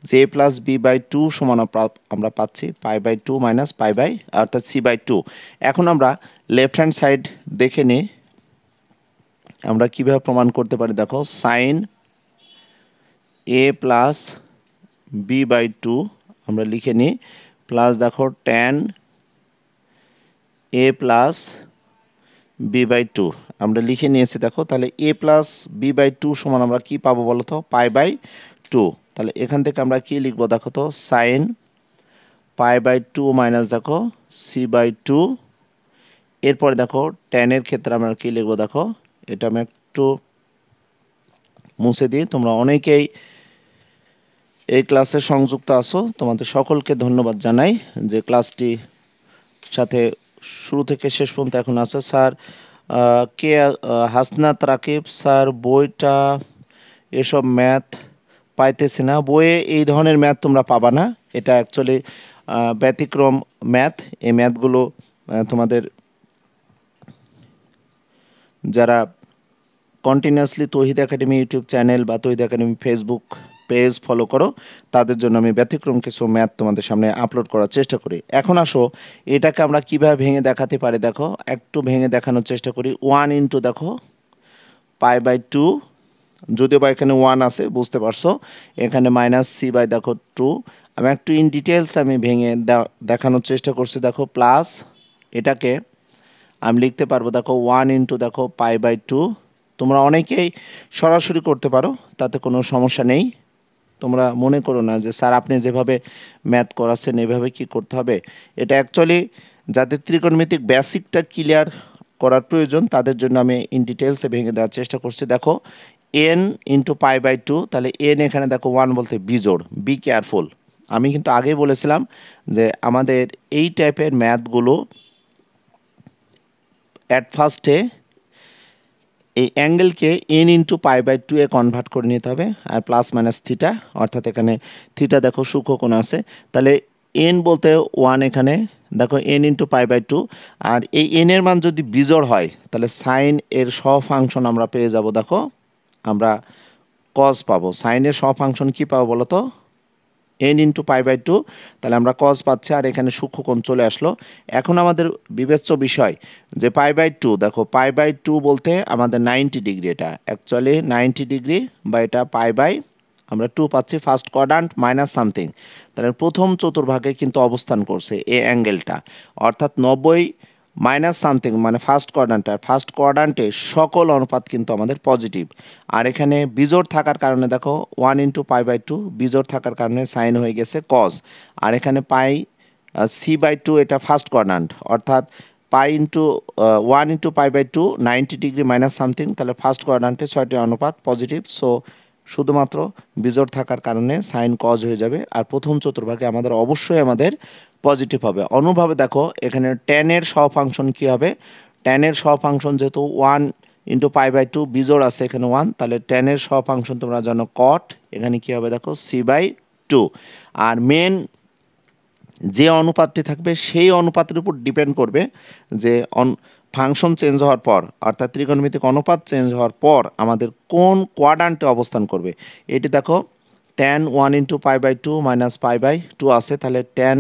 Speaker 1: যে এ প্লাস বি বাই 2 সমান আমরা পাচ্ছি pi by 2 minus pi by অর্থাৎ সি বাই 2। এখন আমরা লেফট হ্যান্ড সাইড দেখে নিই আমরা কিভাবে প্রমাণ করতে পারি। দেখো sine A plus B by 2 আমরা লিখে নিই, প্লাস দেখো tan A plus B by 2 আমরা লিখে নিয়েছি। দেখো তাহলে এ প্লাস বি বাই 2 সমান আমরা কি পাবো বলো তো, পাই বাই 2। তাহলে এখান থেকে আমরা কি লিখবো দেখো তো, সাইন পাই বাই 2 মাইনাস দেখো সি বাই 2। এরপরে দেখো ট্যানের ক্ষেত্রে আমরা কি লিখবো, দেখো এটা আমি একটু মুছে দিই। তোমরা অনেকেই এই ক্লাসে সংযুক্ত আছো, তোমাদের সকলকে ধন্যবাদ জানাই যে ক্লাসটি সাথে শুরু থেকে শেষ পর্যন্ত এখন আছে। স্যার কে হাসনাত রাকিব স্যার, বইটা এসব ম্যাথ পাইতেছি না, বইয়ে এই ধরনের ম্যাথ তোমরা পাবা না, এটা অ্যাকচুয়ালি ব্যতিক্রম ম্যাথ। এই ম্যাথগুলো তোমাদের যারা কন্টিনিউয়াসলি তৌহিদ একাডেমি ইউটিউব চ্যানেল বা তৌহিদ একাডেমি ফেসবুক পেজ ফলো করো, তাদের জন্য আমি ব্যতিক্রম কিছু ম্যাথ তোমাদের সামনে আপলোড করার চেষ্টা করি। এখন আসো এটাকে আমরা কিভাবে ভেঙে দেখাতে পারি, দেখো একটু ভেঙে দেখানোর চেষ্টা করি। 1 ইন্টু দেখো পাই বাই 2, যদিও বা এখানে 1 আছে বুঝতে পারছো, এখানে মাইনাস সি বাই দেখো 2। আমি একটু ইন ডিটেলস আমি ভেঙে দেখানোর চেষ্টা করছি। দেখো প্লাস এটাকে আমি লিখতে পারবো দেখো 1 ইন্টু দেখো পাই বাই 2। তোমরা অনেকেই সরাসরি করতে পারো, তাতে কোনো সমস্যা নেই। তোমরা মনে করো না যে স্যার আপনি যেভাবে ম্যাথ করাচ্ছেন এভাবে কি করতে হবে। এটা অ্যাকচুয়ালি যাদের ত্রিকোণমিতিক বেসিকটা ক্লিয়ার করার প্রয়োজন তাদের জন্য আমি ইন ডিটেলসে ভেঙে দেওয়ার চেষ্টা করছি। দেখো এন ইন্টু পাই বাই 2, তাহলে এন এখানে দেখো 1 বলতে বিজোড়, বি কেয়ারফুল। আমি কিন্তু আগেই বলেছিলাম যে আমাদের এই টাইপের ম্যাথগুলো অ্যাট ফার্স্টে এই অ্যাঙ্গেলকে এন ইন্টু পাই বাই 2 এ কনভার্ট করে নিতে হবে, আর প্লাস মাইনাস থিটা, অর্থাৎ এখানে থিটা দেখো সূক্ষ্মকোণ আছে। তাহলে এন বলতে 1 এখানে দেখো এন ইন্টু পাই বাই 2, আর এই এন এর মান যদি বিজোড় হয় তাহলে সাইন এর ফাংশন আমরা পেয়ে যাব, দেখো আমরা কজ পাবো। সাইনের ফাংশন কি পাবো বলো তো, এন ইন্টু পাই বাই 2, তাহলে আমরা কজ পাচ্ছি, আর এখানে সূক্ষ্মকোণ চলে আসলো। এখন আমাদের বিবেচ্য বিষয় যে পাই বাই 2, দেখো পাই বাই 2 বলতে আমাদের 90 ডিগ্রি, এটা অ্যাকচুয়ালি 90 ডিগ্রি, বা এটা পাই বাই আমরা 2 পাচ্ছি ফার্স্ট কোয়াড্রান্ট মাইনাস সামথিং। তাহলে প্রথম চতুর্ভাগে কিন্তু অবস্থান করছে এই অ্যাঙ্গেলটা, অর্থাৎ 90 মাইনাস সামথিং মানে ফার্স্ট কোয়াড্রান্টে সকল অনুপাত কিন্তু আমাদের পজিটিভ। আর এখানে বিজোড় থাকার কারণে দেখো 1 ইন্টু পাই বাই 2, বিজোড় থাকার কারণে সাইন হয়ে গেছে কজ, আর এখানে পাই c/2 এটা ফার্স্ট কোয়াড্রান্ট, অর্থাৎ pi into 1 into π/2 90 degree minus something, তাহলে ফার্স্ট কোয়াড্রান্টে 6টি অনুপাত পজিটিভ। সো শুধুমাত্র বিজোড় থাকার কারণে সাইন কজ হয়ে যাবে, আর প্রথম চতুর্ভাগে অবশ্যই আমাদের পজিটিভ হবে। অনুভাবে দেখো এখানে ট্যানের সহফাংশন কী হবে, ট্যানের সহফাংশন যেহেতু 1 ইন্টু π/2 বিজোড় আছে এখানে 1, তাহলে ট্যানের সহফাংশন তোমরা জানো কট, এখানে কী হবে দেখো c/2। আর মেন যে অনুপাতটি থাকবে সেই অনুপাতের উপর ডিপেন্ড করবে যে ফাংশন চেঞ্জ হওয়ার পর, অর্থাৎ ত্রিকোণমিতিক অনুপাত চেঞ্জ হওয়ার পর আমাদের কোন কোয়াড্রান্টে অবস্থান করবে। এটি দেখো tan 1 ইন্টু π/2 মাইনাস π/2 আছে, তাহলে tan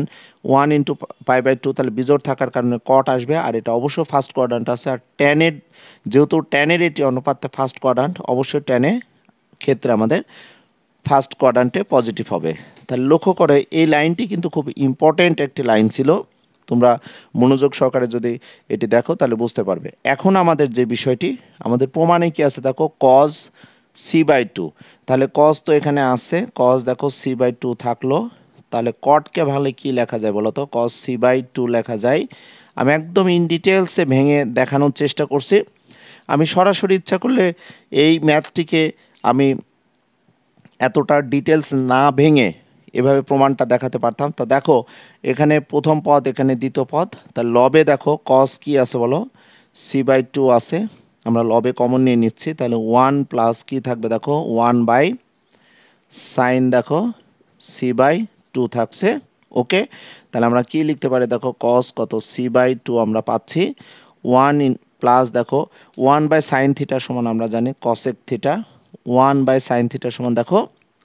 Speaker 1: 1 ইন্টু π/2 তাহলে বিজোড় থাকার কারণে কট আসবে, আর এটা অবশ্যই ফার্স্ট কোয়াড্রান্ট আছে। আর ট্যানের যেহেতু ট্যানের এটি অনুপাতটা ফার্স্ট কোয়াড্রান্ট, অবশ্যই ট্যানে ক্ষেত্রে আমাদের ফার্স্ট কোয়াড্রান্টে পজিটিভ হবে। তাহলে লক্ষ্য করে এই লাইনটি কিন্তু খুব ইম্পর্টেন্ট একটি লাইন ছিল, তোমরা মনোযোগ সহকারে যদি এটি দেখো তাহলে বুঝতে পারবে। এখন আমাদের যে বিষয়টি, আমাদের প্রমাণে কি আছে দেখো cos c/2, তাহলে cos তো এখানে আছে, cos দেখো c/2 থাকলো, তাহলে কটকে ভালো কি লেখা যায় বলো তো, cos c/2 লেখা যায়। আমি একদম ইন ডিটেলসে ভেঙে দেখানোর চেষ্টা করছি। আমি সরাসরি ইচ্ছা করলে এই ম্যাথটিকে আমি এতটা ডিটেলস না ভেঙে এভাবে প্রমাণটা দেখাতে পারতাম। তা দেখো এখানে প্রথম পদ, এখানে দ্বিতীয় পদ, তা লবে দেখো cos কি আছে বলো, c/2 আছে, আমরা লবে কমন নিয়ে নিচ্ছি, তাহলে 1 প্লাস কি থাকবে দেখো 1/sin দেখো c/2 থাকছে। ওকে, তাহলে আমরা কি লিখতে পারি দেখো cos কত c/2 আমরা পাচ্ছি, 1 প্লাস দেখো 1/sin থিটা সমান আমরা জানি cosec থিটা, 1/sin থিটা সমান দেখো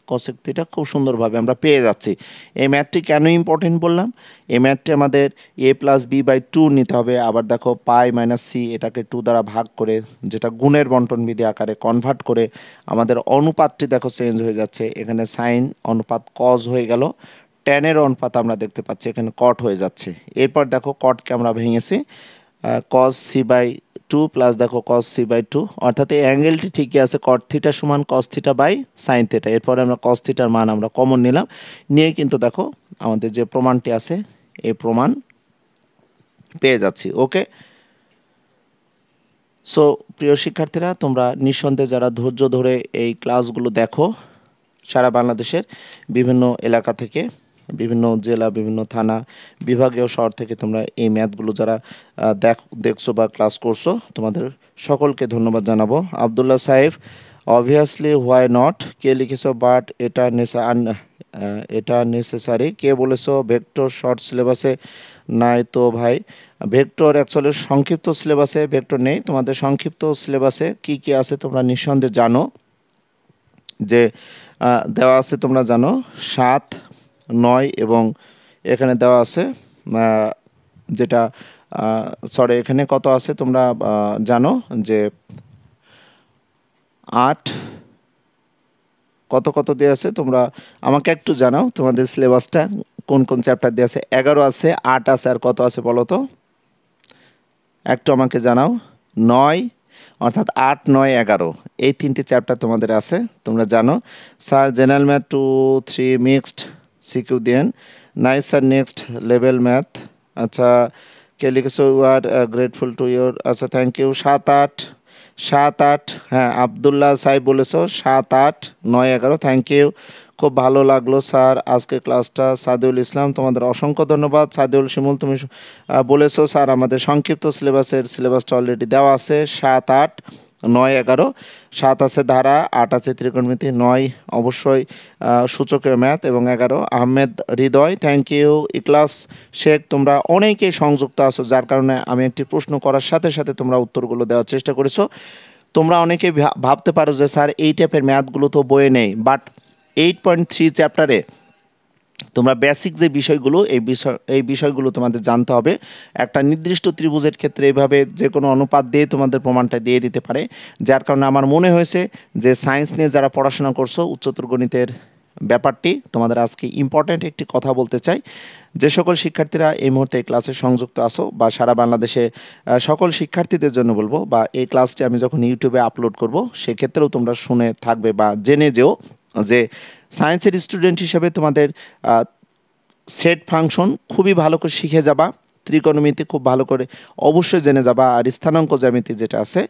Speaker 1: cosec থিটা, খুব সুন্দরভাবে আমরা পেয়ে যাচ্ছি। এই ম্যাথটি কেন ইম্পর্টেন্ট বললাম, এই ম্যাথটি আমাদের a প্লাস b/2 নিতে হবে, আবার দেখো পাই মাইনাস সি এটাকে 2 দ্বারা ভাগ করে, যেটা গুণের বন্টন বিধি আকারে কনভার্ট করে আমাদের অনুপাতটি দেখো চেঞ্জ হয়ে যাচ্ছে, এখানে সাইন অনুপাত কজ হয়ে গেল, ট্যানের অনুপাত আমরা দেখতে পাচ্ছি এখানে কট হয়ে যাচ্ছে। এরপর দেখো কটকে আমরা ভেঙেছি, cos c/2 প্লাস দেখো cos c/2, অর্থাৎ এই অ্যাঙ্গেলটি ঠিকই আছে, cot থিটা সমান cos theta by sine theta. এরপরে আমরা cos থিটার মান আমরা কমন নিলাম, নিয়ে কিন্তু দেখো আমাদের যে প্রমাণটি আছে এই প্রমাণ পেয়ে যাচ্ছি। ওকে, সো প্রিয় শিক্ষার্থীরা, তোমরা নিঃসন্দেহে যারা ধৈর্য ধরে এই ক্লাসগুলো দেখো, সারা বাংলাদেশের বিভিন্ন এলাকা থেকে, বিভিন্ন জেলা, বিভিন্ন থানা, বিভাগীয় শহর থেকে তোমরা এই ম্যাথগুলো যারা দেখছো বা ক্লাস করছো, তোমাদের সকলকে ধন্যবাদ জানাবো। আবদুল্লাহ সাহেব, অবভিয়াসলি হোয়াই নট, কে লিখেছো বাট এটা নেসেসারি, কে বলেছো ভেক্টর শর্ট সিলেবাসে নাই তো ভাই, ভেক্টর অ্যাকচুয়ালি সংক্ষিপ্ত সিলেবাসে ভেক্টর নেই, তোমাদের সংক্ষিপ্ত সিলেবাসে কি কি আছে তোমরা নিঃসন্দেহে জানো, যে দেওয়া আছে তোমরা জানো 7, 9 এবং এখানে দেওয়া আছে যেটা সরি এখানে কত আছে তোমরা জানো যে 8 কত কত দেওয়া আছে, তোমরা আমাকে একটু জানাও তোমাদের সিলেবাসটা কোন কোন চ্যাপ্টার দেওয়া আছে। 11 আছে, 8 আছে, আর কত আছে বলো তো, একটু আমাকে জানাও। 9 অর্থাৎ 8, 9, 11 এই 3টি চ্যাপ্টার তোমাদের আছে, তোমরা জানো। Sir general math 2, 3 mixed CQ then, নাই স্যার নেক্সট লেভেল ম্যাথ। আচ্ছা, কে লিখেছো you are grateful to your, আচ্ছা থ্যাংক ইউ। 7, 8, হ্যাঁ আবদুল্লাহ সাহেব বলেছো 7, 8, 9, 11, থ্যাংক ইউ, খুব ভালো লাগলো স্যার আজকে ক্লাসটা। সাদিউল ইসলাম, তোমাদের অসংখ্য ধন্যবাদ। সাদিউল শিমুল, তুমি বলেছো স্যার আমাদের সংক্ষিপ্ত সিলেবাসটা অলরেডি দেওয়া আছে, 7, 8, 9, 11, 7 আছে ধারা, 8 আছে ত্রিকোণমিতি, 9 অবশ্যই সূচকীয় ম্যাথ এবং 11 আহমেদ হৃদয়, থ্যাংক ইউ। ইকলাস শেখ, তোমরা অনেকেই সংযুক্ত আছো, যার কারণে আমি একটি প্রশ্ন করার সাথে সাথে তোমরা উত্তরগুলো দেওয়ার চেষ্টা করেছো। তোমরা অনেকেই ভাবতে পারো যে স্যার এই টাইপের ম্যাথগুলো তো বইয়ে নেই, বাট 8.3 চ্যাপ্টারে তোমরা বেসিক যে বিষয়গুলো এই বিষয়গুলো তোমাদের জানতে হবে। একটা নির্দিষ্ট ত্রিভুজের ক্ষেত্রে এইভাবে যে কোনো অনুপাত দিয়ে তোমাদের প্রমাণটা দিয়ে দিতে পারে, যার কারণে আমার মনে হয়েছে যে সায়েন্স নিয়ে যারা পড়াশোনা করছো উচ্চতর গণিতের ব্যাপারটি তোমাদের আজকে ইম্পর্ট্যান্ট একটি কথা বলতে চাই। যে সকল শিক্ষার্থীরা এই মুহূর্তে এই ক্লাসে সংযুক্ত আছো বা সারা বাংলাদেশে সকল শিক্ষার্থীদের জন্য বলবো, বা এই ক্লাসটি আমি যখন ইউটিউবে আপলোড করব সেক্ষেত্রেও তোমরা শুনে থাকবে বা জেনে যেও যে সায়েন্সের স্টুডেন্ট হিসেবে তোমাদের সেট ফাংশন খুবই ভালো করে শিখে যাবা, ত্রিকোণমিতি খুব ভালো করে অবশ্যই জেনে যাবা, আর স্থানাঙ্ক জ্যামিতি যেটা আছে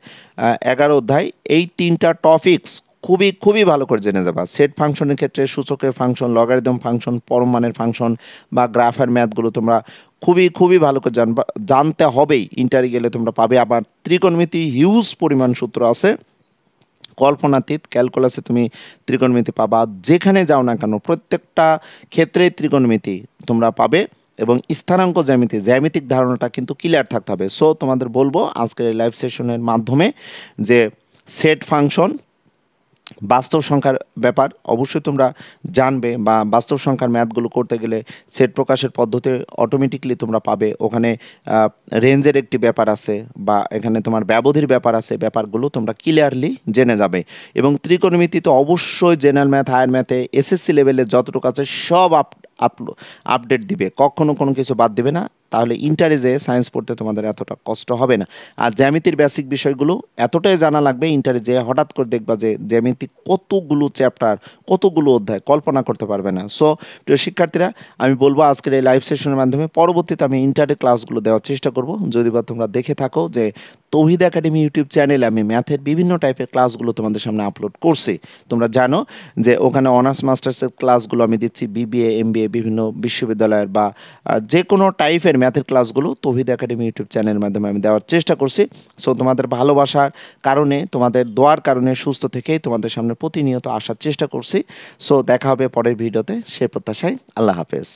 Speaker 1: 11 অধ্যায়, এই 3টা টপিকস খুবই খুবই ভালো করে জেনে যাবা। সেট ফাংশনের ক্ষেত্রে সূচকের ফাংশন, লগারিদম ফাংশন, পরমাণের ফাংশন বা গ্রাফের ম্যাথগুলো তোমরা খুবই খুবই ভালো করে জানতে হবেই। ইন্টারে গেলে তোমরা পাবে। আবার ত্রিকোণমিতি হিউজ পরিমাণ সূত্র আছে, কল্পনাতীত। ক্যালকুলাসে তুমি ত্রিকোণমিতি পাবা, যেখানে যাও না কেন প্রত্যেকটা ক্ষেত্রেই ত্রিকোণমিতি তোমরা পাবে। এবং স্থানাঙ্ক জ্যামিতিক ধারণাটা কিন্তু ক্লিয়ার থাকতে হবে। সো তোমাদের বলবো আজকের এই লাইভ সেশনের মাধ্যমে যে সেট ফাংশন, বাস্তব সংখ্যার ব্যাপার অবশ্যই তোমরা জানবে, বা বাস্তব সংখ্যার ম্যাথগুলো করতে গেলে সেট প্রকাশের পদ্ধতি অটোমেটিকলি তোমরা পাবে। ওখানে রেঞ্জের একটি ব্যাপার আছে, বা এখানে তোমার ব্যবধির ব্যাপার আছে, ব্যাপারগুলো তোমরা ক্লিয়ারলি জেনে যাবে। এবং ত্রিকোণমিতি তো অবশ্যই জেনারেল ম্যাথ, হায়ার ম্যাথে এসএসসি লেভেলে যতটুকু আছে সব আপডেট দিবে, কখনো কোনো কিছু বাদ দিবে না। তাহলে ইন্টারে যেয়ে সায়েন্স পড়তে তোমাদের এতটা কষ্ট হবে না। আর জ্যামিতির বেসিক বিষয়গুলো এতটাই জানা লাগবে, ইন্টারে যেয়ে হঠাৎ করে দেখবা যে জ্যামিতি কতগুলো চ্যাপ্টার, কতগুলো অধ্যায়, কল্পনা করতে পারবে না। সো প্রিয় শিক্ষার্থীরা, আমি বলবো আজকের এই লাইভ সেশনের মাধ্যমে পরবর্তীতে আমি ইন্টারে ক্লাসগুলো দেওয়ার চেষ্টা করব। যদি বা তোমরা দেখে থাকো যে তৌহিদ একাডেমি ইউটিউব চ্যানেলে আমি ম্যাথের বিভিন্ন টাইপের ক্লাসগুলো তোমাদের সামনে আপলোড করছি। তোমরা জানো যে ওখানে অনার্স মাস্টার্সের ক্লাসগুলো আমি দিচ্ছি, বিবিএ, এমবিএ, বিভিন্ন বিশ্ববিদ্যালয়ের বা যে কোনো টাইপের ম্যাথের ক্লাসগুলো তৌহিদ একাডেমি ইউটিউব চ্যানেলের মাধ্যমে আমি দেওয়ার চেষ্টা করছি। সো তোমাদের ভালোবাসার কারণে, তোমাদের দোয়ার কারণে সুস্থ থেকেই তোমাদের সামনে প্রতিনিয়ত আসার চেষ্টা করছি। সো দেখা হবে পরের ভিডিওতে, সে প্রত্যাশায় আল্লাহ হাফেজ।